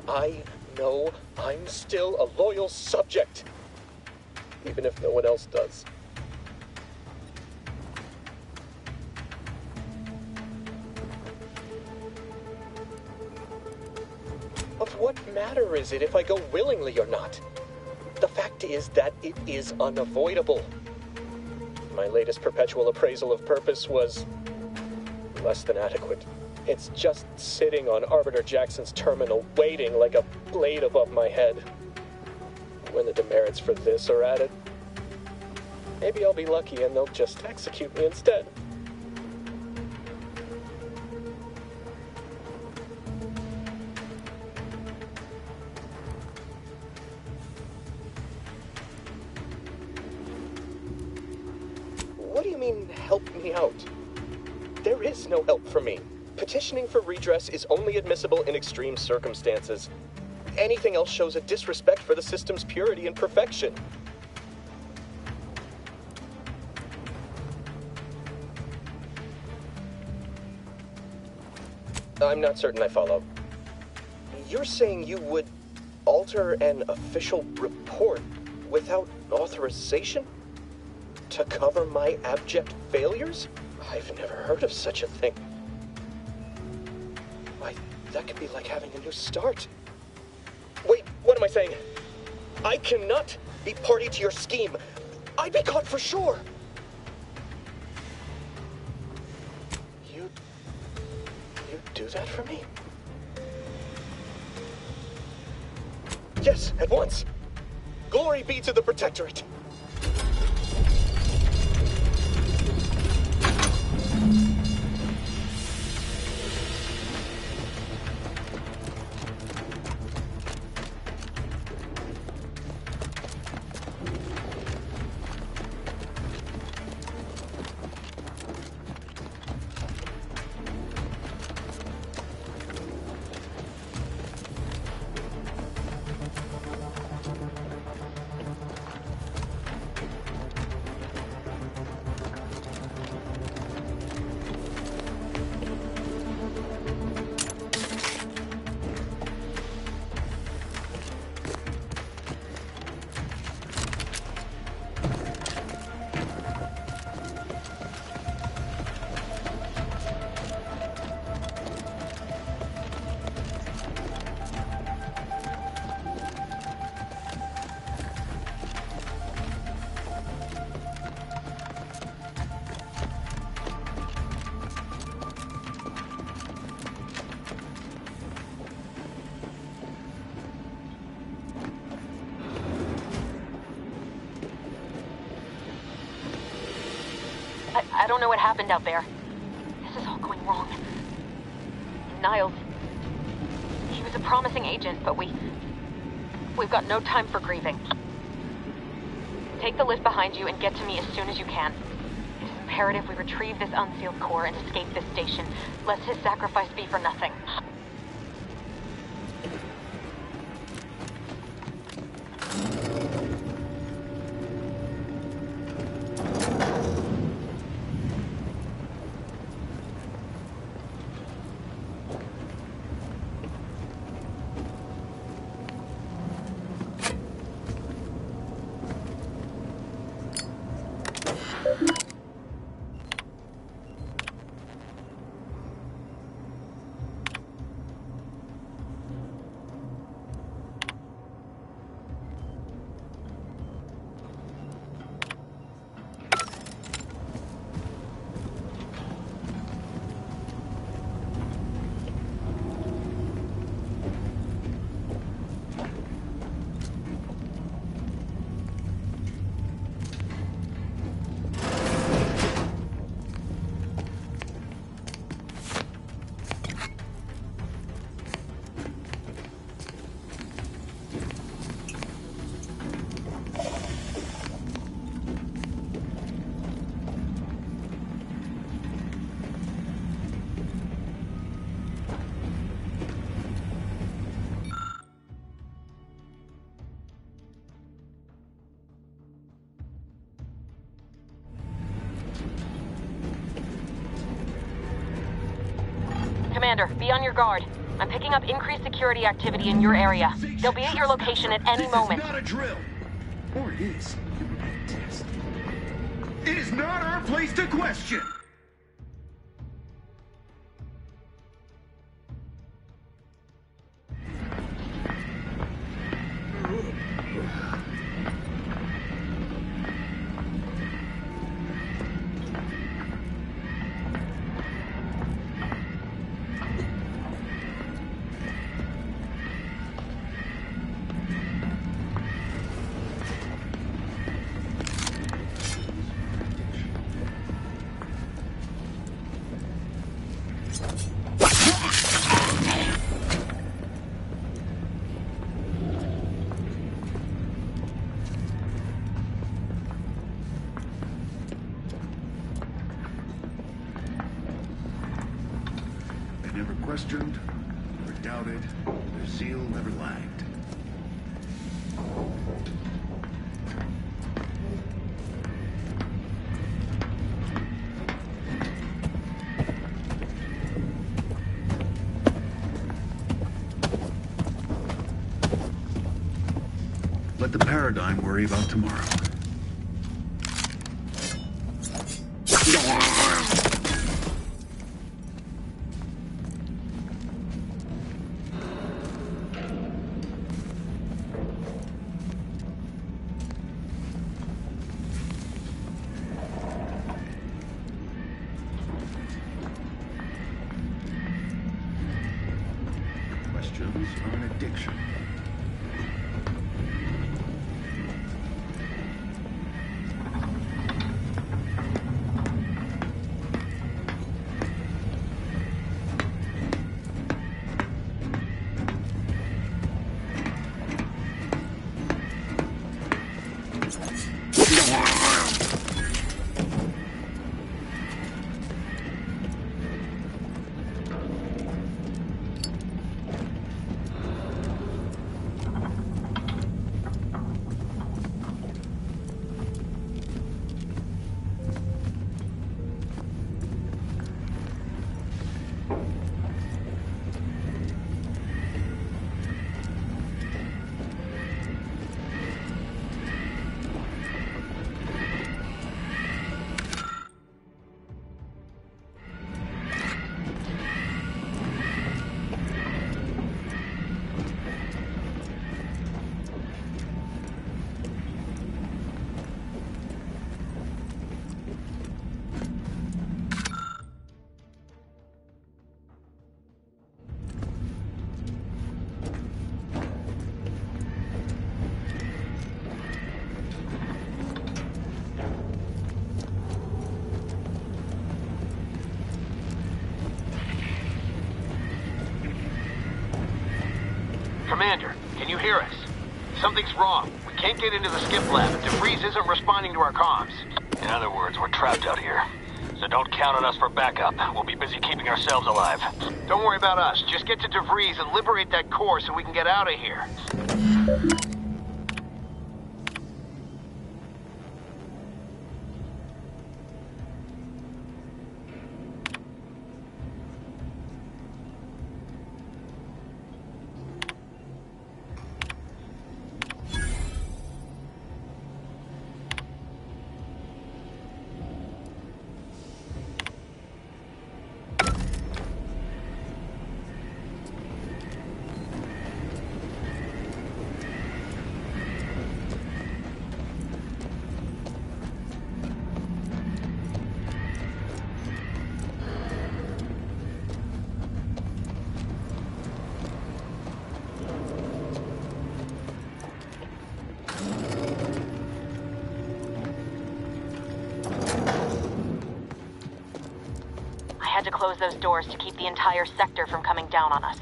I know I'm still a loyal subject, even if no one else does. Of what matter is it if I go willingly or not? The fact is that it is unavoidable. My latest perpetual appraisal of purpose was less than adequate. It's just sitting on Arbiter Jackson's terminal, waiting like a blade above my head. When the demerits for this are added, maybe I'll be lucky and they'll just execute me instead. What do you mean, help me out? There is no help for me. Petitioning for redress is only admissible in extreme circumstances. Anything else shows a disrespect for the system's purity and perfection. I'm not certain I follow. You're saying you would alter an official report without authorization? To cover my abject failures? I've never heard of such a thing. Why, that could be like having a new start. Wait, what am I saying? I cannot be party to your scheme. I'd be caught for sure. You'd do that for me? Yes, at once. Glory be to the Protectorate. I don't know what happened out there. This is all going wrong. Niles, he was a promising agent, but we've got no time for grieving. Take the lift behind you and get to me as soon as you can. It is imperative we retrieve this unsealed core and escape this station, lest his sacrifice be for nothing. Commander, be on your guard. I'm picking up increased security activity in your area. They'll be at your location at any moment. Not a drill! Or it is. It is not our place to question! Never questioned, never doubted, their zeal never lagged. Let the Paradigm worry about tomorrow. Questions are an addiction. Commander, can you hear us? Something's wrong. We can't get into the skip lab. DeFreeze isn't responding to our comms. In other words, we're trapped out here. So don't count on us for backup. We'll be busy keeping ourselves alive. Don't worry about us. Just get to DeFreeze and liberate that core so we can get out of here. I had to close those doors to keep the entire sector from coming down on us.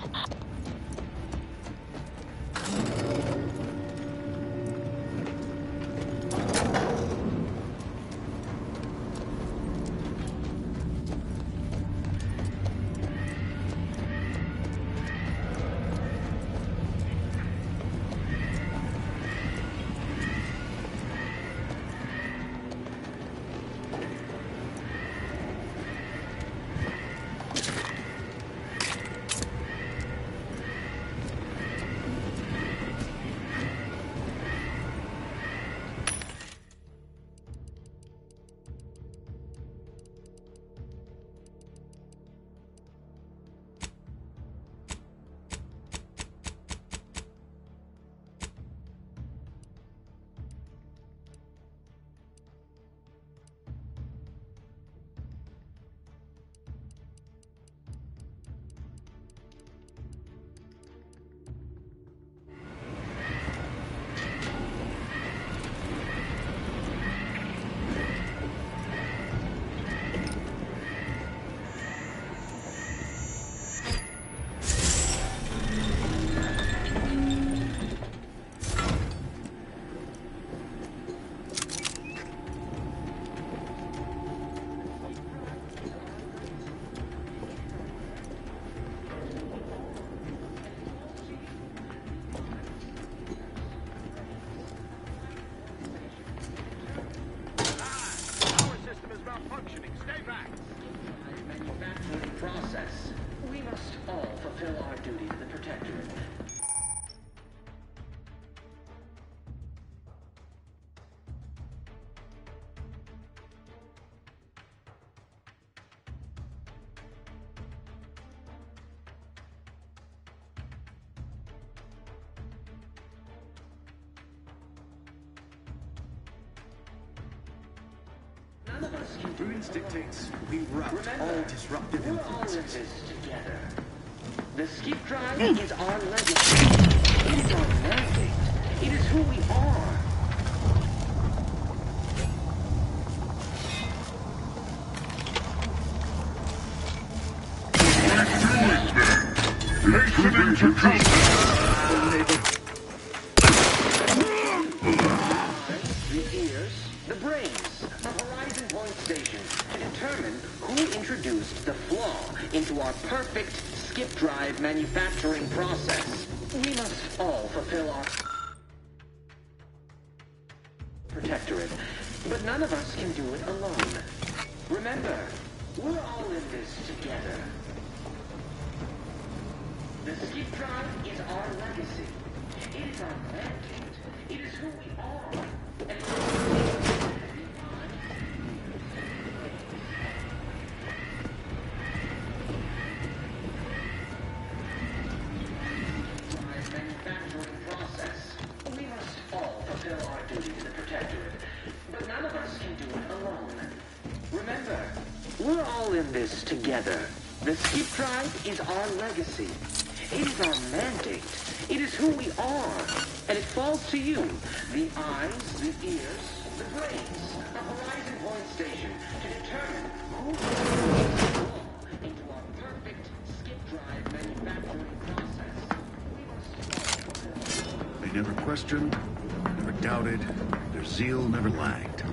none of us can Prudence dictates we rout all disruptive influences. Together. The skip drive is our legacy. It is our mandate. It is who we are. Listening to justice! The ears, the brains, the Horizon Point Station to determine who introduced the flaw into our perfect skip drive manufacturing process. We must all fulfill our protectorate, but none of us can do it alone. Remember, we're all in this together. The skip drive is our legacy. It is our mandate. It is who we are. Manufacturing process. We must all fulfill our duty to the Protectorate, but none of us can do it alone. Remember, we're all in this together. The skip drive is our legacy. It is our mandate. It is who we are. And it falls to you, the eyes, the ears, the brains, the Horizon Point Station, to determine who into our perfect skip drive manufacturing process. They never questioned, never doubted, their zeal never lagged.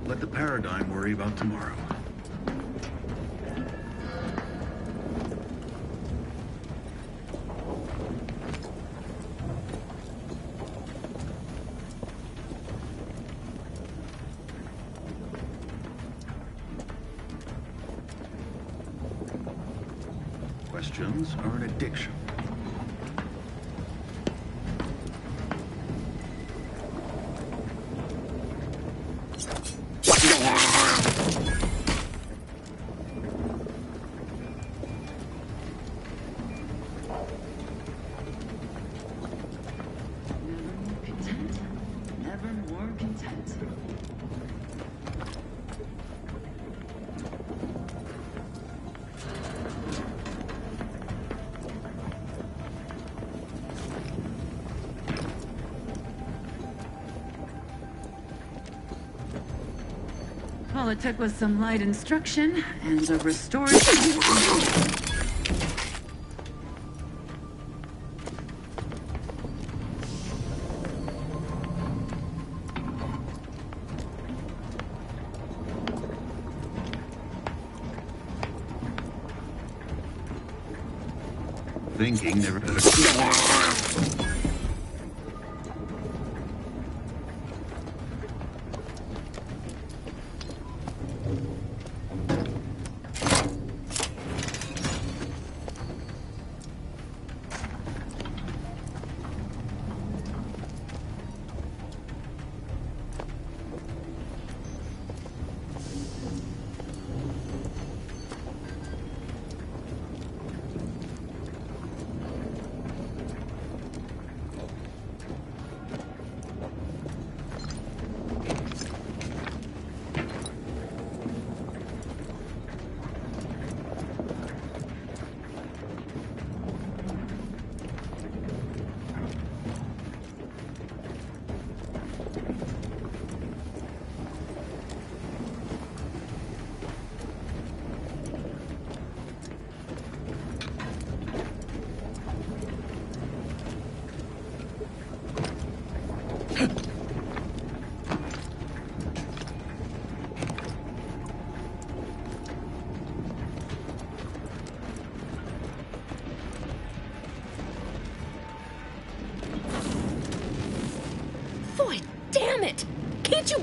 Let the Paradigm worry about tomorrow. Questions are an addiction. Never more content. All it took was some light instruction and a restored... Thinking never had a...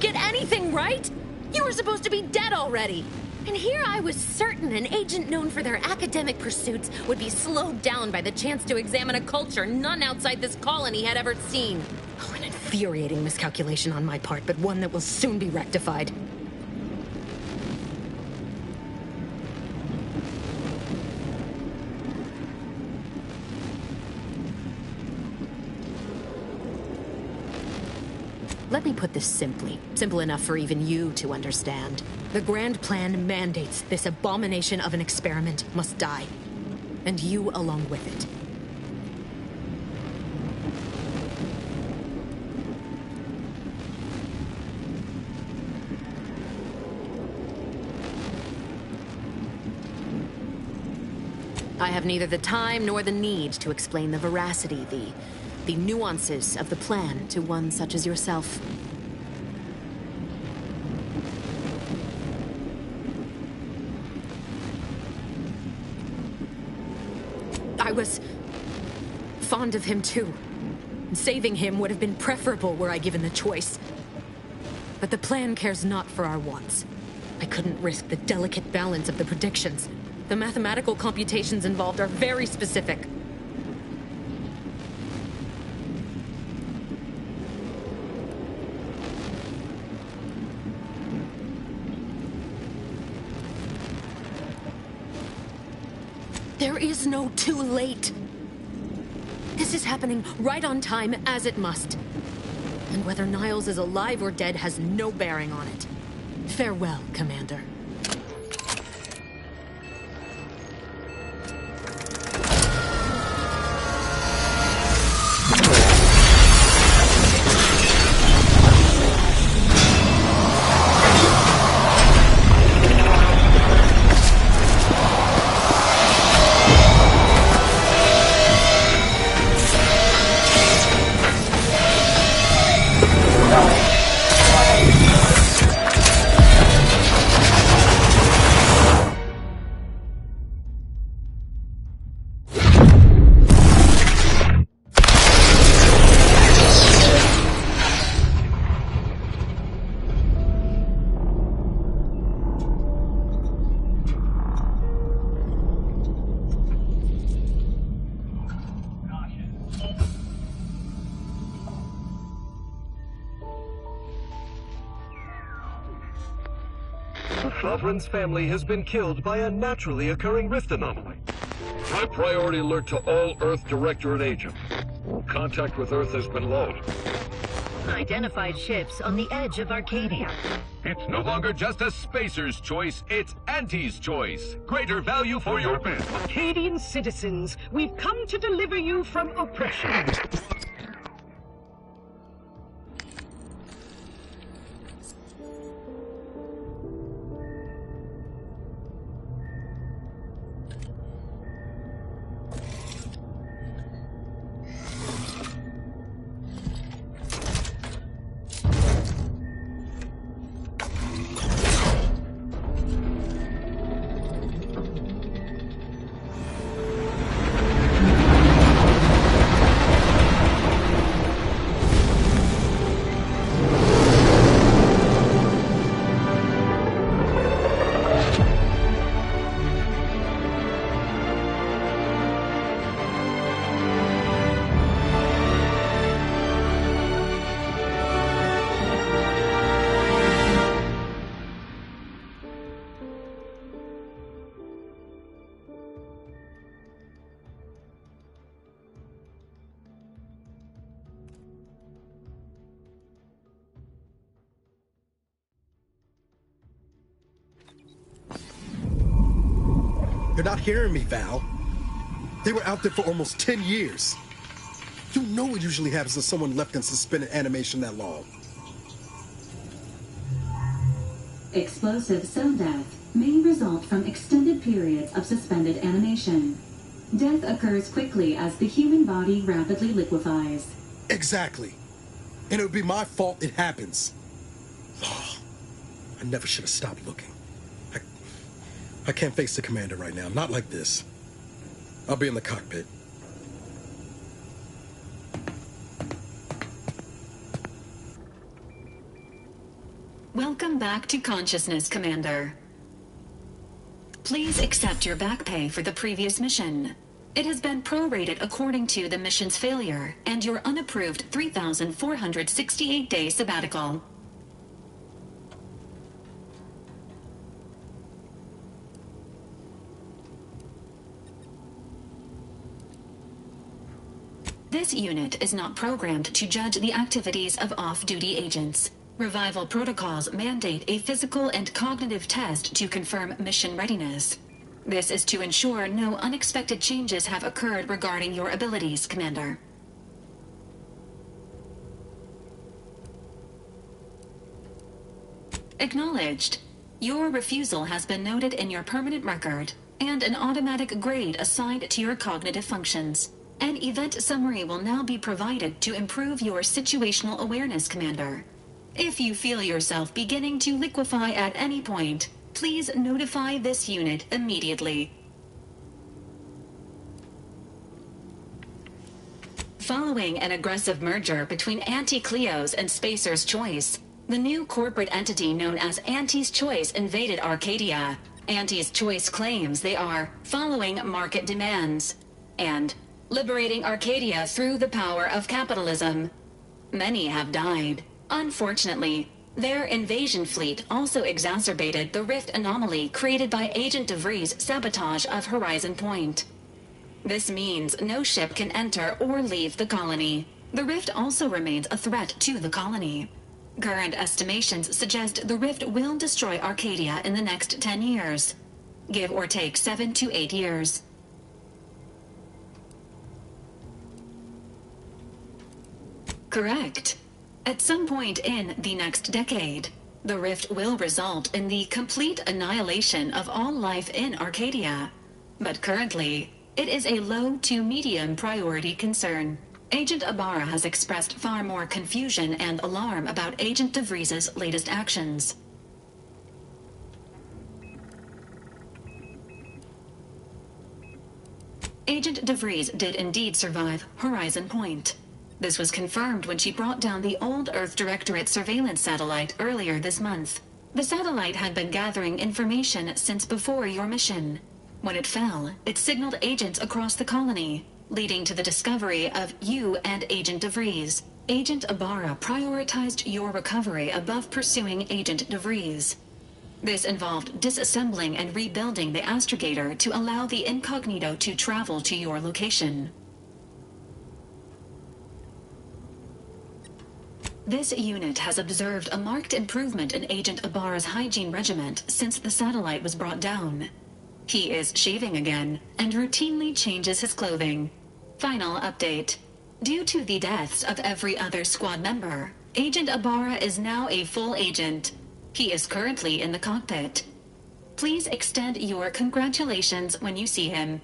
get anything right? You were supposed to be dead already. And here I was certain an agent known for their academic pursuits would be slowed down by the chance to examine a culture none outside this colony had ever seen. Oh, an infuriating miscalculation on my part, but one that will soon be rectified. Let me put this simply. Simple enough for even you to understand. The grand plan mandates this abomination of an experiment must die. And you along with it. I have neither the time nor the need to explain the veracity, the nuances of the plan to one such as yourself. I was fond of him too. Saving him would have been preferable were I given the choice. But the plan cares not for our wants. I couldn't risk the delicate balance of the predictions. The mathematical computations involved are very specific. There is no too late. This is happening right on time, as it must. And whether Niles is alive or dead has no bearing on it. Farewell, Commander. Lovren's family has been killed by a naturally occurring rift anomaly. High priority alert to all Earth Directorate agents. Contact with Earth has been low. Identified ships on the edge of Arcadia. It's no longer just a spacer's choice, it's Auntie's choice. Greater value for your men. Arcadian citizens, we've come to deliver you from oppression. You're not hearing me, Val. They were out there for almost 10 years. You know what usually happens to someone left in suspended animation that long. Explosive cell death may result from extended periods of suspended animation. Death occurs quickly as the human body rapidly liquefies. Exactly. And it would be my fault it happens. Oh, I never should have stopped looking. I can't face the commander right now. Not like this. I'll be in the cockpit. back to consciousness, Commander. Please accept your back pay for the previous mission. It has been prorated according to the mission's failure and your unapproved 3,468-day sabbatical. This unit is not programmed to judge the activities of off-duty agents. Revival protocols mandate a physical and cognitive test to confirm mission readiness. This is to ensure no unexpected changes have occurred regarding your abilities, Commander. Acknowledged. Your refusal has been noted in your permanent record, and an automatic grade assigned to your cognitive functions. An event summary will now be provided to improve your situational awareness, Commander. If you feel yourself beginning to liquefy at any point, please notify this unit immediately. Following an aggressive merger between Anti-Cleos and Spacer's Choice, the new corporate entity known as Anti's Choice invaded Arcadia. Anti's Choice claims they are following market demands and liberating Arcadia through the power of capitalism. Many have died. Unfortunately, their invasion fleet also exacerbated the rift anomaly created by Agent DeVries' sabotage of Horizon Point. This means no ship can enter or leave the colony. The rift also remains a threat to the colony. Current estimations suggest the rift will destroy Arcadia in the next 10 years, give or take 7 to 8 years. Correct. At some point in the next decade, the rift will result in the complete annihilation of all life in Arcadia. But currently, it is a low to medium priority concern. Agent Ibarra has expressed far more confusion and alarm about Agent DeVries' latest actions. Agent DeVries did indeed survive Horizon Point. This was confirmed when she brought down the old Earth Directorate surveillance satellite earlier this month. The satellite had been gathering information since before your mission. When it fell, it signaled agents across the colony, leading to the discovery of you and Agent DeVries. Agent Ibarra prioritized your recovery above pursuing Agent DeVries. This involved disassembling and rebuilding the astrogator to allow the incognito to travel to your location. This unit has observed a marked improvement in Agent Ibarra's hygiene regiment since the satellite was brought down. He is shaving again and routinely changes his clothing. Final update. Due to the deaths of every other squad member, Agent Ibarra is now a full agent. He is currently in the cockpit. Please extend your congratulations when you see him.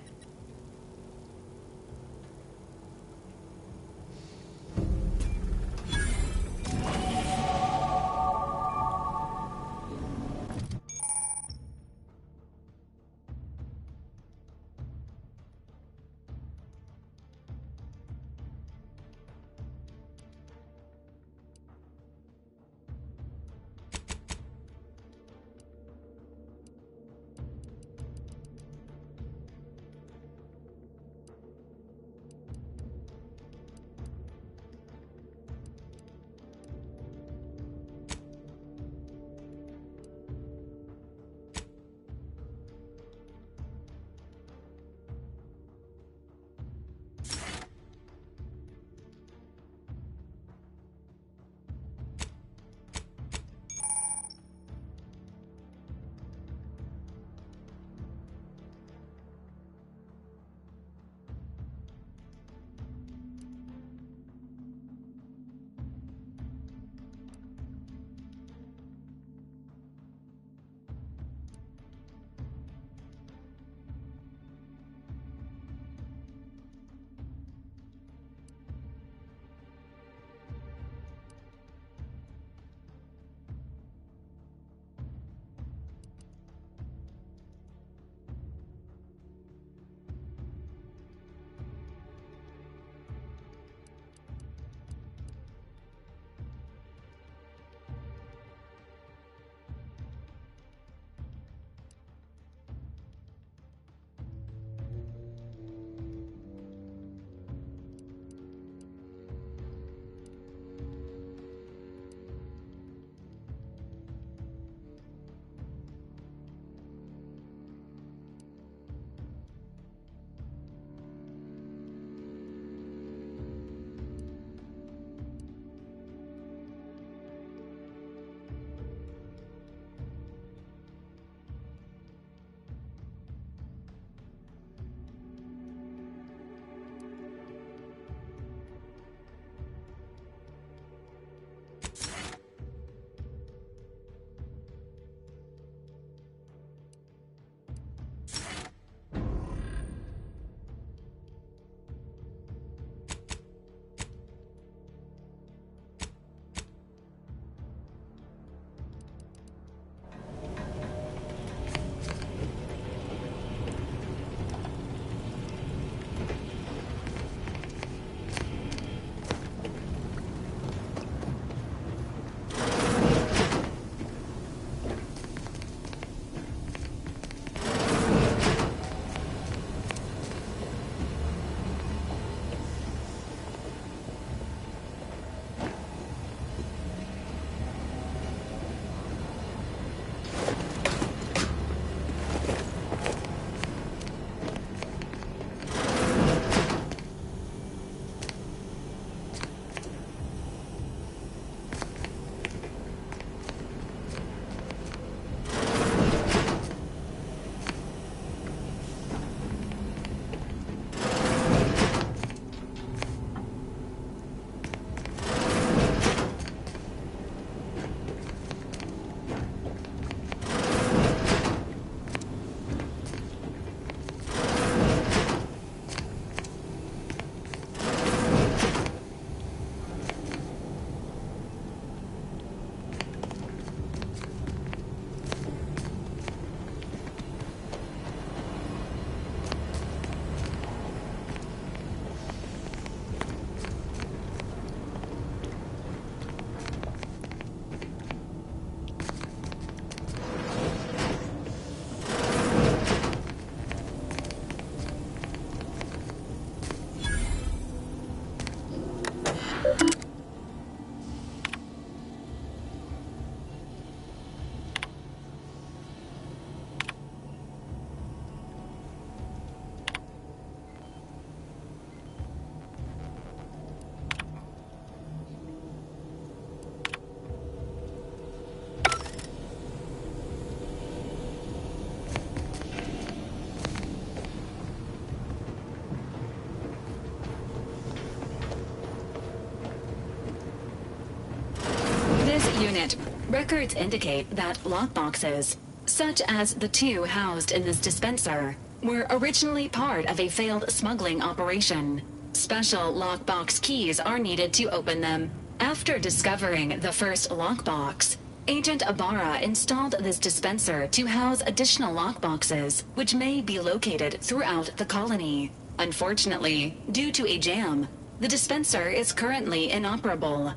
Unit, records indicate that lockboxes, such as the two housed in this dispenser, were originally part of a failed smuggling operation. Special lockbox keys are needed to open them. After discovering the first lockbox, Agent Ibarra installed this dispenser to house additional lockboxes, which may be located throughout the colony. Unfortunately, due to a jam, the dispenser is currently inoperable.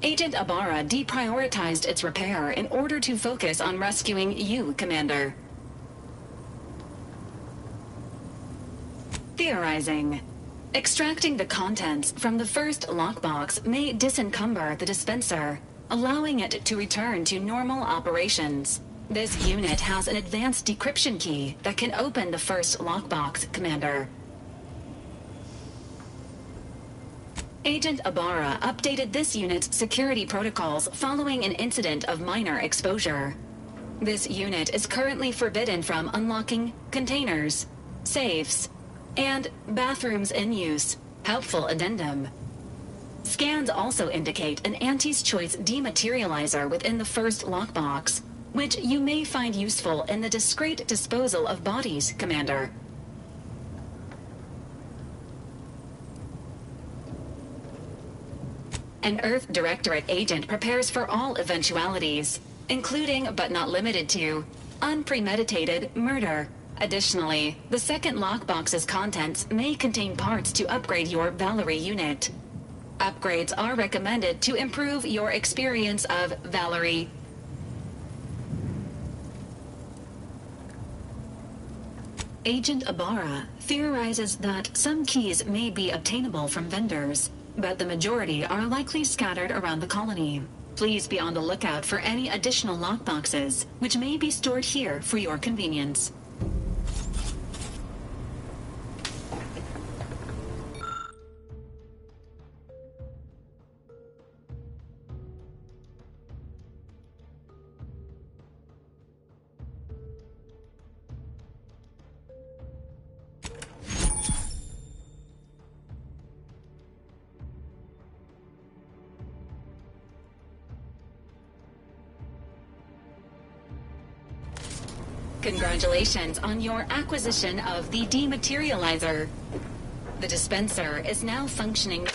Agent Ibarra deprioritized its repair in order to focus on rescuing you, Commander. Theorizing. Extracting the contents from the first lockbox may disencumber the dispenser, allowing it to return to normal operations. This unit has an advanced decryption key that can open the first lockbox, Commander. Agent Ibarra updated this unit's security protocols following an incident of minor exposure. This unit is currently forbidden from unlocking containers, safes, and bathrooms in use. Helpful addendum. Scans also indicate an Auntie's Choice dematerializer within the first lockbox, which you may find useful in the discreet disposal of bodies, Commander. An Earth Directorate agent prepares for all eventualities, including but not limited to unpremeditated murder. Additionally, the second lockbox's contents may contain parts to upgrade your Valerie unit. Upgrades are recommended to improve your experience of Valerie. Agent Ibarra theorizes that some keys may be obtainable from vendors, but the majority are likely scattered around the colony. Please be on the lookout for any additional lockboxes, which may be stored here for your convenience. Congratulations on your acquisition of the dematerializer. The dispenser is now functioning.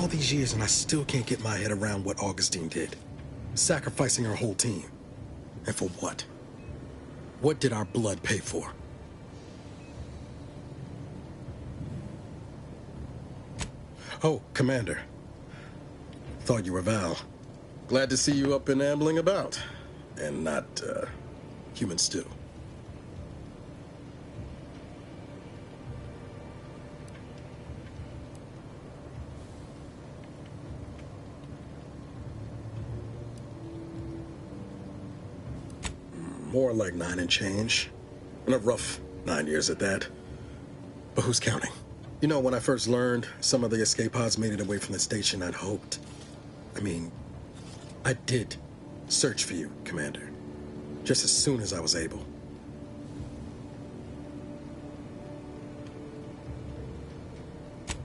These years and I still can't get my head around what Augustine did. Sacrificing her whole team. And for what? What did our blood pay for? Oh, Commander. Thought you were Val. Glad to see you up and ambling about. And not, human stew. More like 9 and change. And a rough 9 years at that. But who's counting? You know, when I first learned some of the escape pods made it away from the station, I'd hoped. I did search for you, Commander. Just as soon as I was able.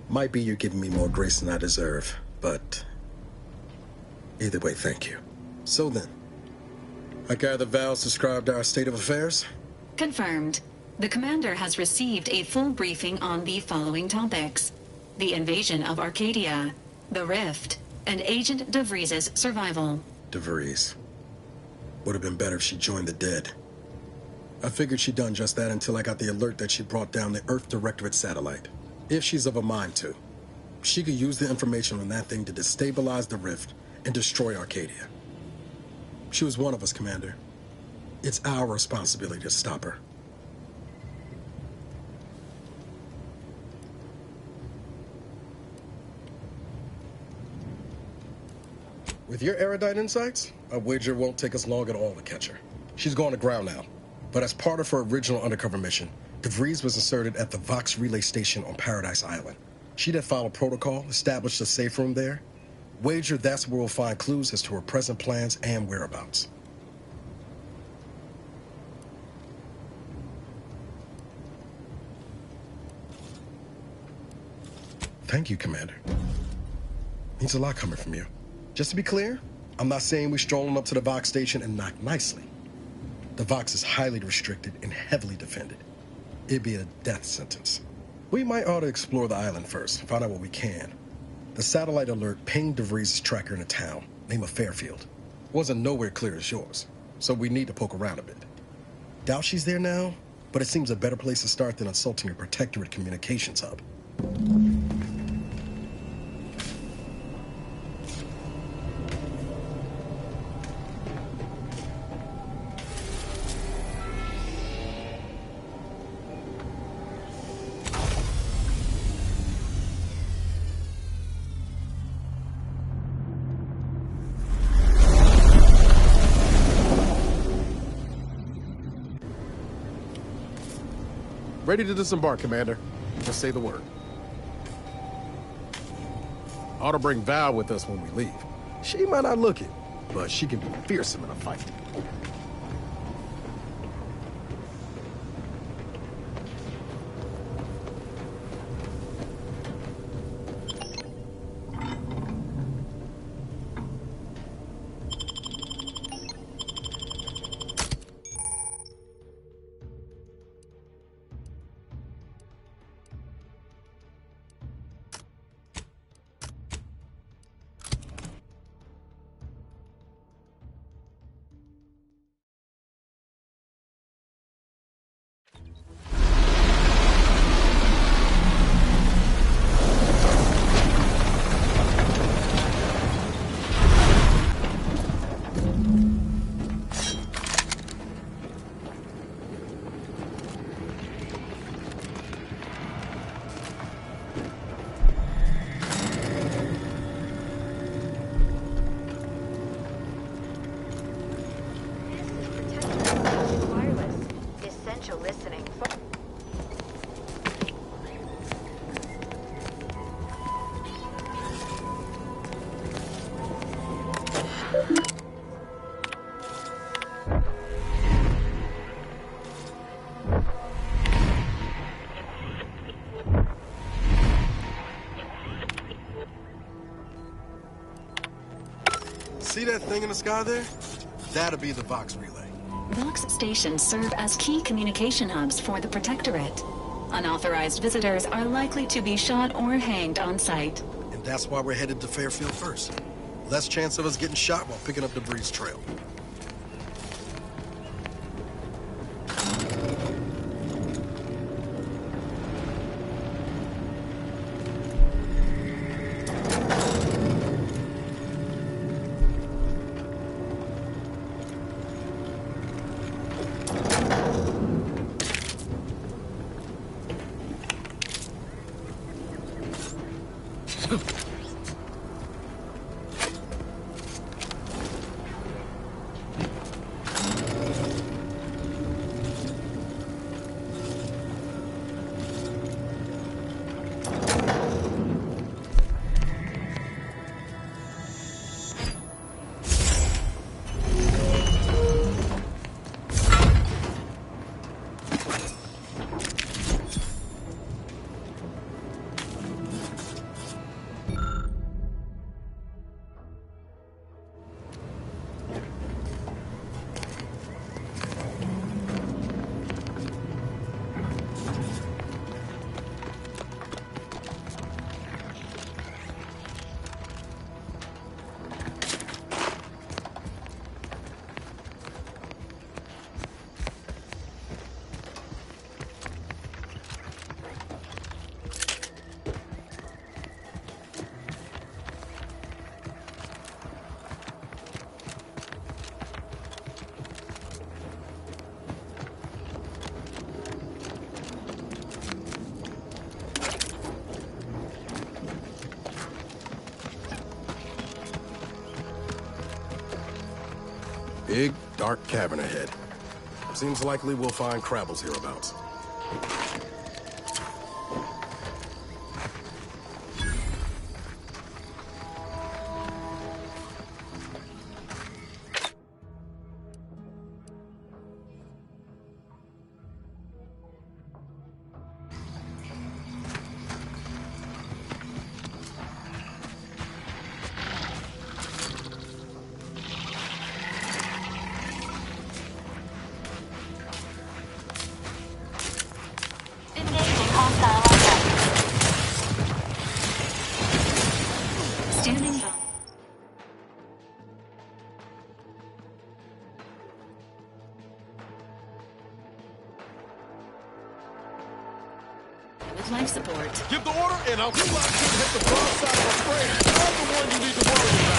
Might be you're giving me more grace than I deserve, but either way, thank you. So then, I gather Val's described our state of affairs? Confirmed. The commander has received a full briefing on the following topics: the invasion of Arcadia, the Rift, and Agent DeVries' survival. DeVries. Would have been better if she joined the dead. I figured she'd done just that until I got the alert that she brought down the Earth Directorate satellite. If she's of a mind to, she could use the information on that thing to destabilize the Rift and destroy Arcadia. She was one of us, Commander. It's our responsibility to stop her. With your erudite insights, I wager it won't take us long at all to catch her. She's going to ground now, but as part of her original undercover mission, DeVries was inserted at the Vox Relay Station on Paradise Island. She'd have followed protocol, established a safe room there. Wager that's where we'll find clues as to her present plans and whereabouts. Thank you, Commander. Means a lot coming from you. Just to be clear, I'm not saying we strolling up to the Vox station and knock nicely. The Vox is highly restricted and heavily defended. It'd be a death sentence. We might ought to explore the island first, find out what we can. The satellite alert pinged DeVries' tracker in a town, name of Fairfield. Wasn't nowhere clear as yours, so we need to poke around a bit. Doubt she's there now, but it seems a better place to start than assaulting your Protectorate communications hub. Ready to disembark, Commander. Just say the word. Ought to bring Val with us when we leave. She might not look it, but she can be fearsome in a fight. See that thing in the sky there? That'll be the Vox relay. Vox stations serve as key communication hubs for the Protectorate. Unauthorized visitors are likely to be shot or hanged on sight. And that's why we're headed to Fairfield first. Less chance of us getting shot while picking up DeVries' trail. Big, dark cavern ahead. Seems likely we'll find Crabbles hereabouts. Standing by. With life support. Give the order, and I'll come out and hit the broad side of a frame. I'm the one you need to worry about.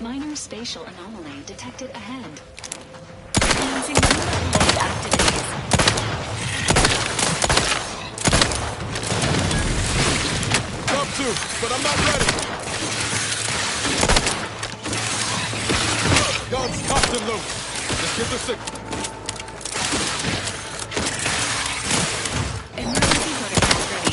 Minor spatial anomaly detected ahead. Cleansing mode activated. Jump to, but I'm not ready. Guns cocked and loose. Let's get the signal. Emergency protocol ready.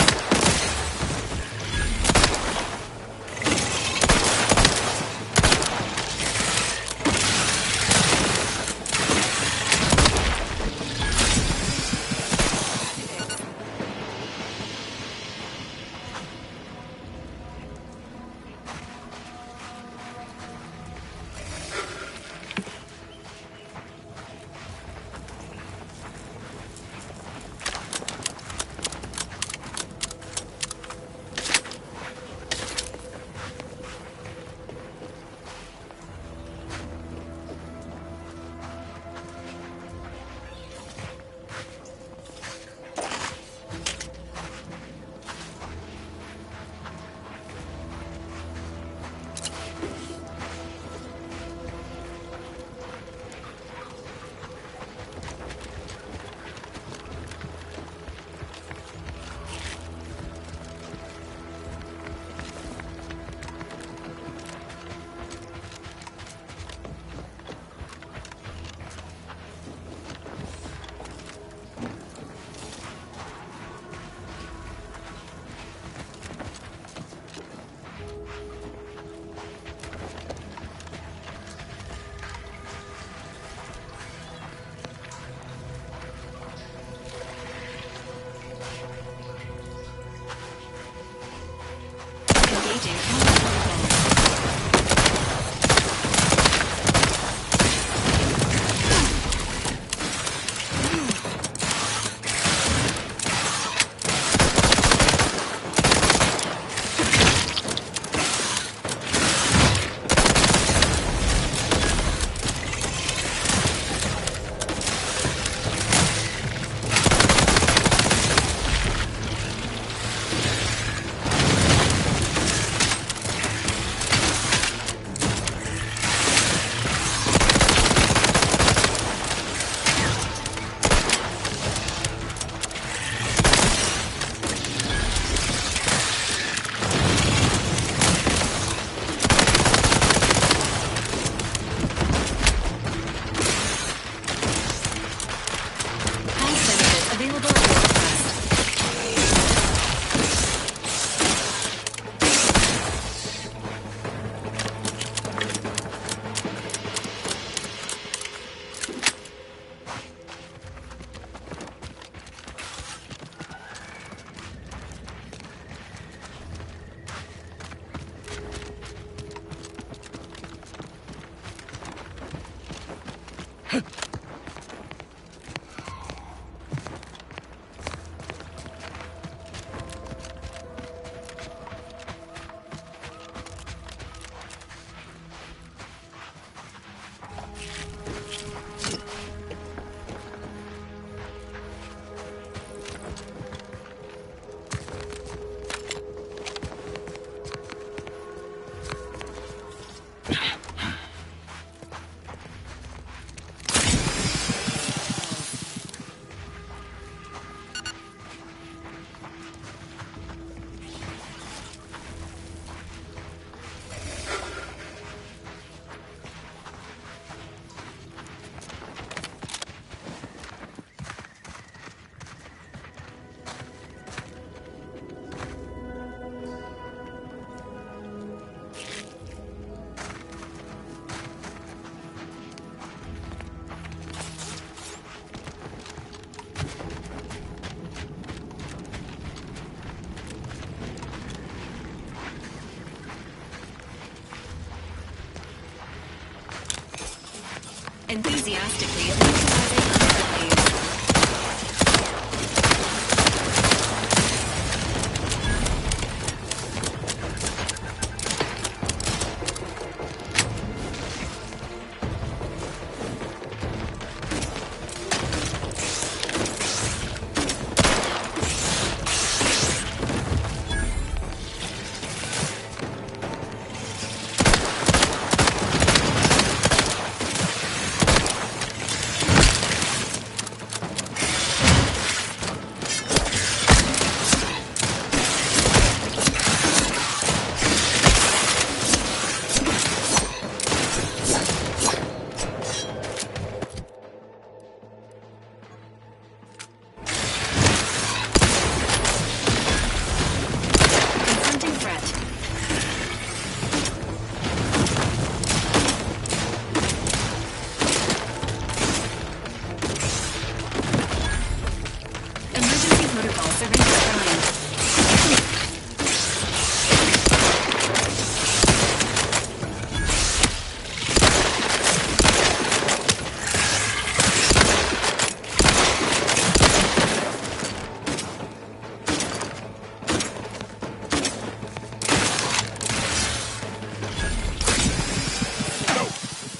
Enthusiastically utilizing underblaze.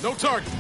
No target.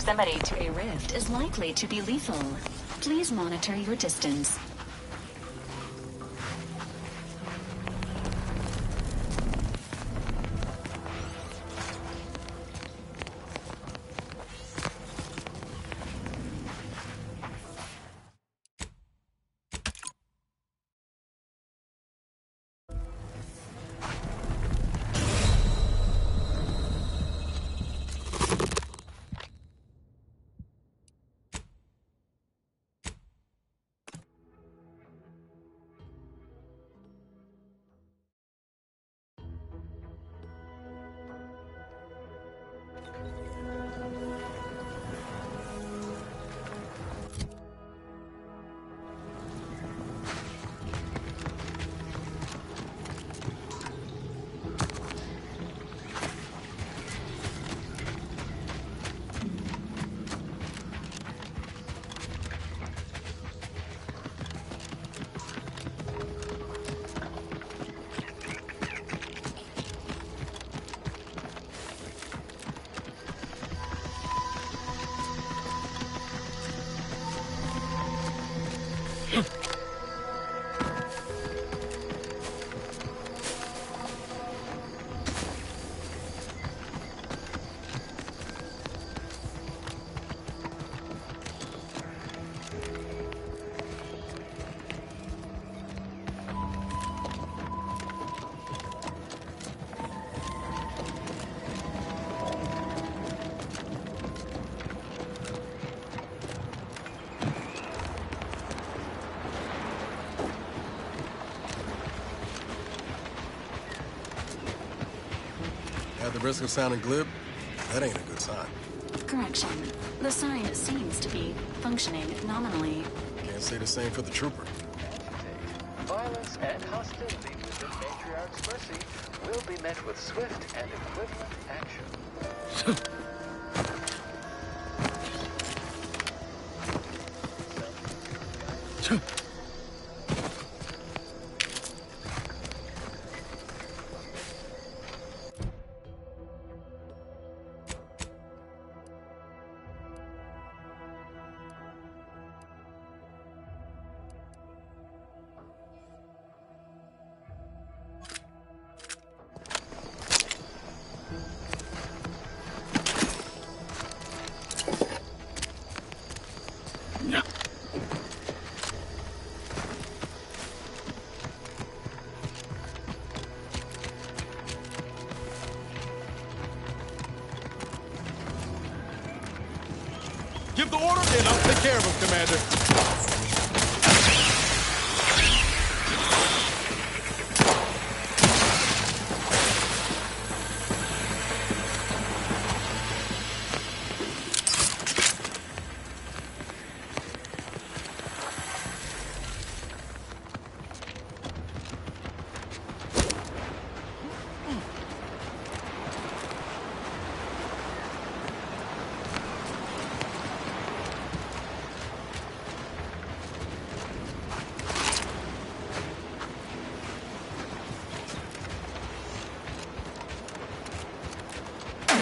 proximity to a rift is likely to be lethal. Please monitor your distance. At the risk of sounding glib, that ain't a good sign. Correction. The sign seems to be functioning nominally. Can't say the same for the trooper. Violence and hostility within Matriarch's mercy will be met with swift and equivalent action. Give the order, and I'll take care of him, Commander.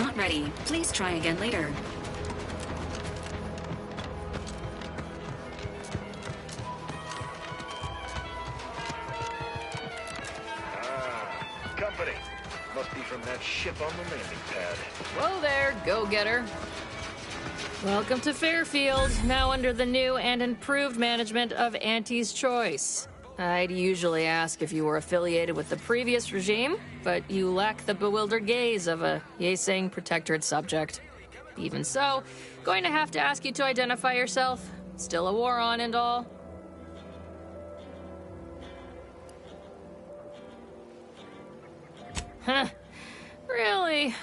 Not ready. Please try again later. Company. Must be from that ship on the landing pad. Whoa there, go-getter. Welcome to Fairfield, now under the new and improved management of Auntie's Choice. I'd usually ask if you were affiliated with the previous regime, but you lack the bewildered gaze of a Yeseng Protectorate subject. Even so, going to have to ask you to identify yourself. Still a war on and all. Huh. Really?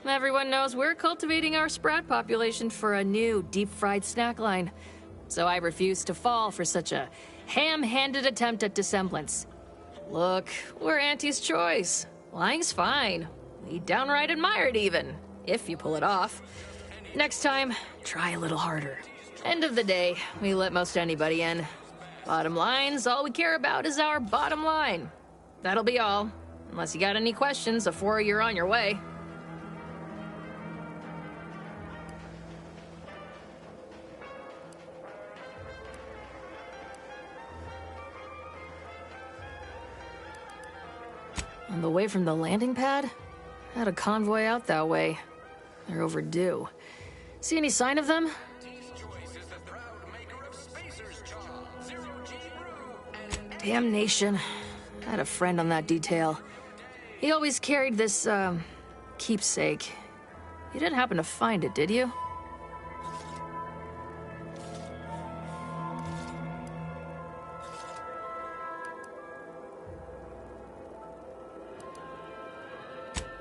Everyone knows we're cultivating our sprat population for a new deep-fried snack line. So I refuse to fall for such a ham-handed attempt at dissemblance. Look, we're Auntie's Choice. Lying's fine. We downright admire it even, if you pull it off. Next time, try a little harder. End of the day, we let most anybody in. Bottom line's all we care about is our bottom line. That'll be all, unless you got any questions before you're on your way. On the way from the landing pad? Had a convoy out that way. They're overdue. See any sign of them? Damnation. I had a friend on that detail. He always carried this, keepsake. You didn't happen to find it, did you?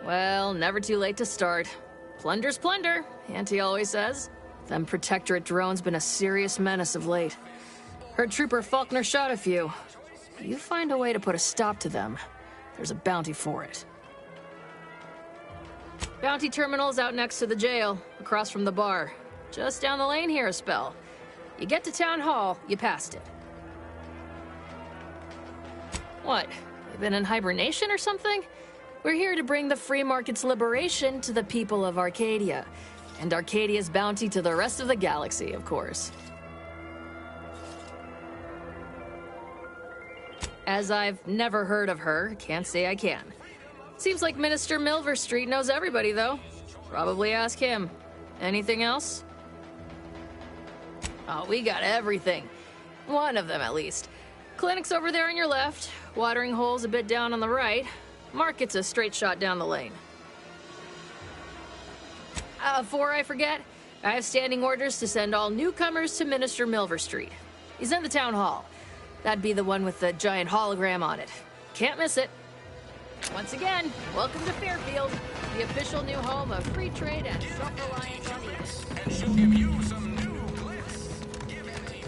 Well, never too late to start. Plunder's plunder, Auntie always says. Them Protectorate drones been a serious menace of late. Heard Trooper Faulkner shot a few. You find a way to put a stop to them, there's a bounty for it. Bounty terminal's out next to the jail, across from the bar. Just down the lane here a spell. You get to Town Hall, you passed it. What? You been in hibernation or something? We're here to bring the free market's liberation to the people of Arcadia. And Arcadia's bounty to the rest of the galaxy, of course. As I've never heard of her, can't say I can. Seems like Minister Milverstreet knows everybody, though. Probably ask him. Anything else? Oh, we got everything. One of them, at least. Clinic's over there on your left. Watering hole's a bit down on the right. Market's a straight shot down the lane. Before I forget, I have standing orders to send all newcomers to Minister Milverstreet. He's in the town hall. That'd be the one with the giant hologram on it. Can't miss it. Once again, welcome to Fairfield, the official new home of free trade and self-reliance on Eden. And she'll give you some new bliss. Give it a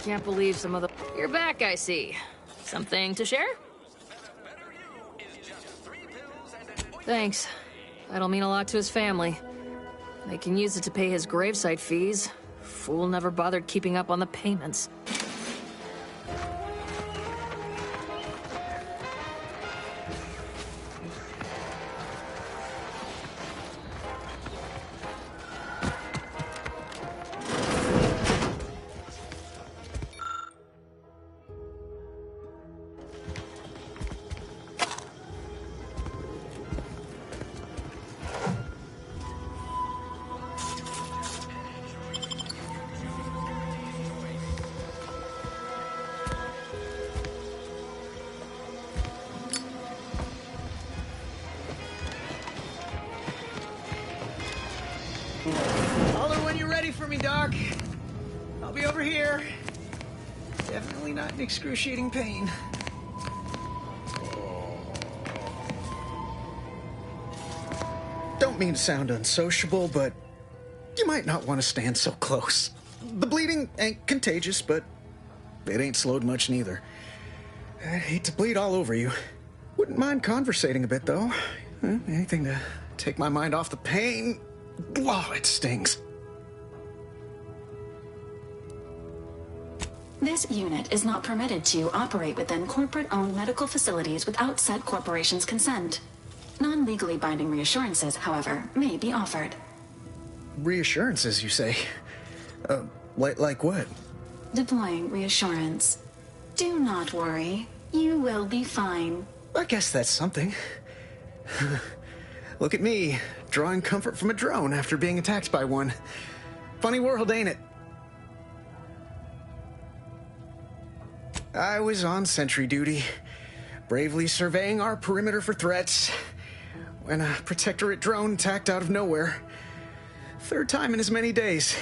Can't believe some of the... You're back, I see. Something to share? Thanks. That'll mean a lot to his family. They can use it to pay his gravesite fees. Fool never bothered keeping up on the payments. Holler when you're ready for me, Doc. I'll be over here. Definitely not in excruciating pain. Don't mean to sound unsociable, but you might not want to stand so close. The bleeding ain't contagious, but it ain't slowed much neither. I hate to bleed all over you. Wouldn't mind conversating a bit, though. Anything to take my mind off the pain. Oh, it stings. This unit is not permitted to operate within corporate-owned medical facilities without said corporation's consent. Non-legally binding reassurances, however, may be offered. Reassurances, you say? Like what? Deploying reassurance. Do not worry. You will be fine. I guess that's something. Look at me, drawing comfort from a drone after being attacked by one. Funny world, ain't it? I was on sentry duty, bravely surveying our perimeter for threats, when a Protectorate drone attacked out of nowhere. Third time in as many days.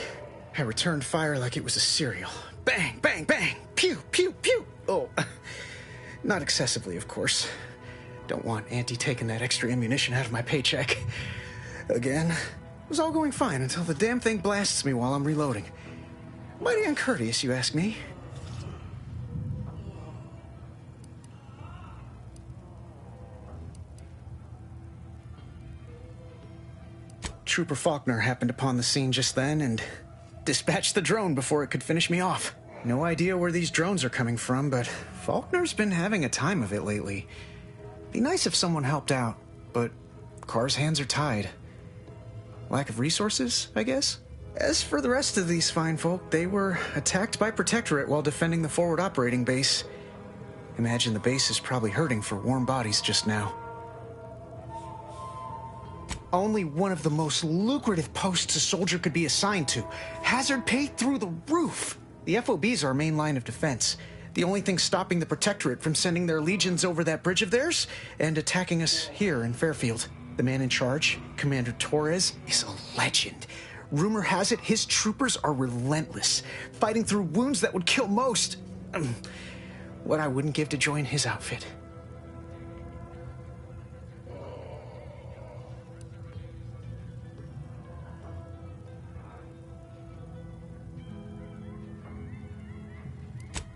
I returned fire like it was a cereal. Bang, bang, bang! Pew, pew, pew! Oh, not excessively, of course. Don't want Auntie taking that extra ammunition out of my paycheck. Again, it was all going fine until the damn thing blasts me while I'm reloading. Mighty uncourteous, you ask me. Trooper Faulkner happened upon the scene just then and dispatched the drone before it could finish me off. No idea where these drones are coming from, but Faulkner's been having a time of it lately. Be nice if someone helped out, but Carr's hands are tied. Lack of resources, I guess? As for the rest of these fine folk, they were attacked by Protectorate while defending the forward operating base. Imagine the base is probably hurting for warm bodies just now. Only one of the most lucrative posts a soldier could be assigned to. Hazard pay through the roof. The FOB's our main line of defense. The only thing stopping the Protectorate from sending their legions over that bridge of theirs and attacking us here in Fairfield. The man in charge, Commander Torres, is a legend. Rumor has it his troopers are relentless, fighting through wounds that would kill most. What I wouldn't give to join his outfit.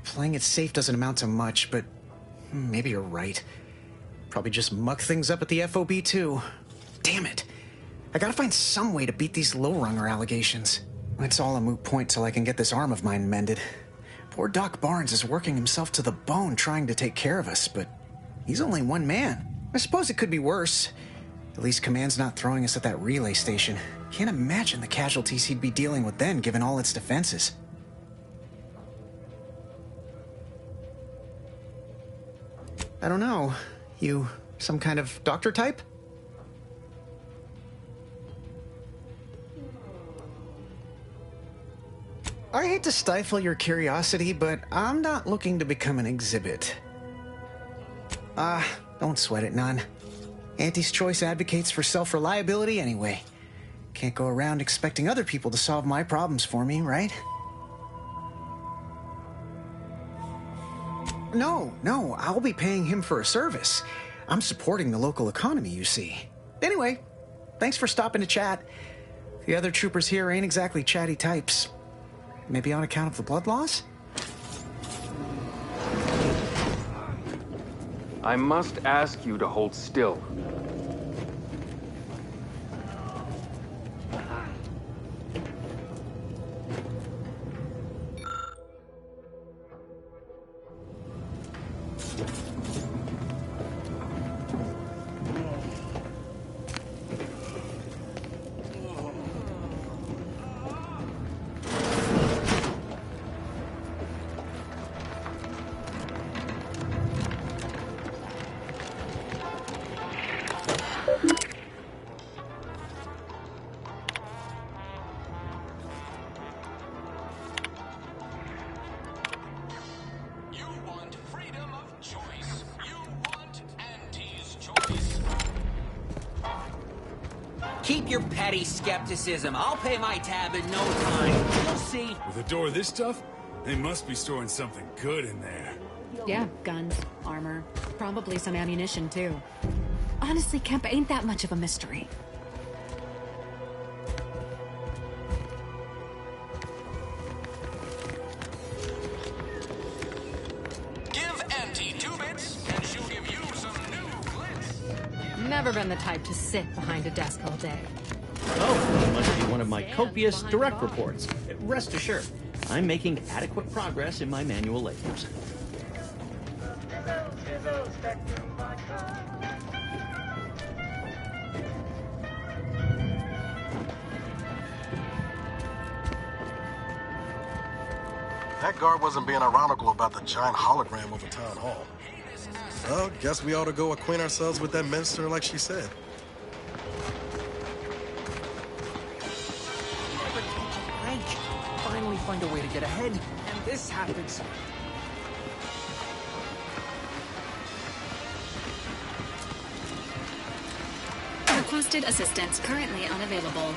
Playing it safe doesn't amount to much, but maybe you're right. Probably just muck things up at the FOB too. Damn it. I gotta find some way to beat these low-runger allegations. It's all a moot point till I can get this arm of mine mended. Poor Doc Barnes is working himself to the bone trying to take care of us, but he's only one man. I suppose it could be worse. At least Command's not throwing us at that relay station. Can't imagine the casualties he'd be dealing with then, given all its defenses. I don't know. You some kind of doctor type? I hate to stifle your curiosity, but I'm not looking to become an exhibit. Don't sweat it none. Auntie's Choice advocates for self-reliability anyway. Can't go around expecting other people to solve my problems for me, right? No, I'll be paying him for a service. I'm supporting the local economy, you see. Anyway, thanks for stopping to chat. The other troopers here ain't exactly chatty types. Maybe on account of the blood loss? I must ask you to hold still. Keep your petty skepticism. I'll pay my tab in no time. You'll see. With a door this tough, they must be storing something good in there. Yeah, guns, armor, probably some ammunition too. Honestly, Kemp ain't that much of a mystery. Give Auntie 2 bits, and she'll give you some new glitz. Never been the type to sit behind a desk all day. Oh, it must be one of my copious direct reports. Rest assured, I'm making adequate progress in my manual labors. That guard wasn't being ironical about the giant hologram over town hall. Well, guess we ought to go acquaint ourselves with that minister like she said. Finally find a way to get ahead, and this happens. Requested assistance currently unavailable.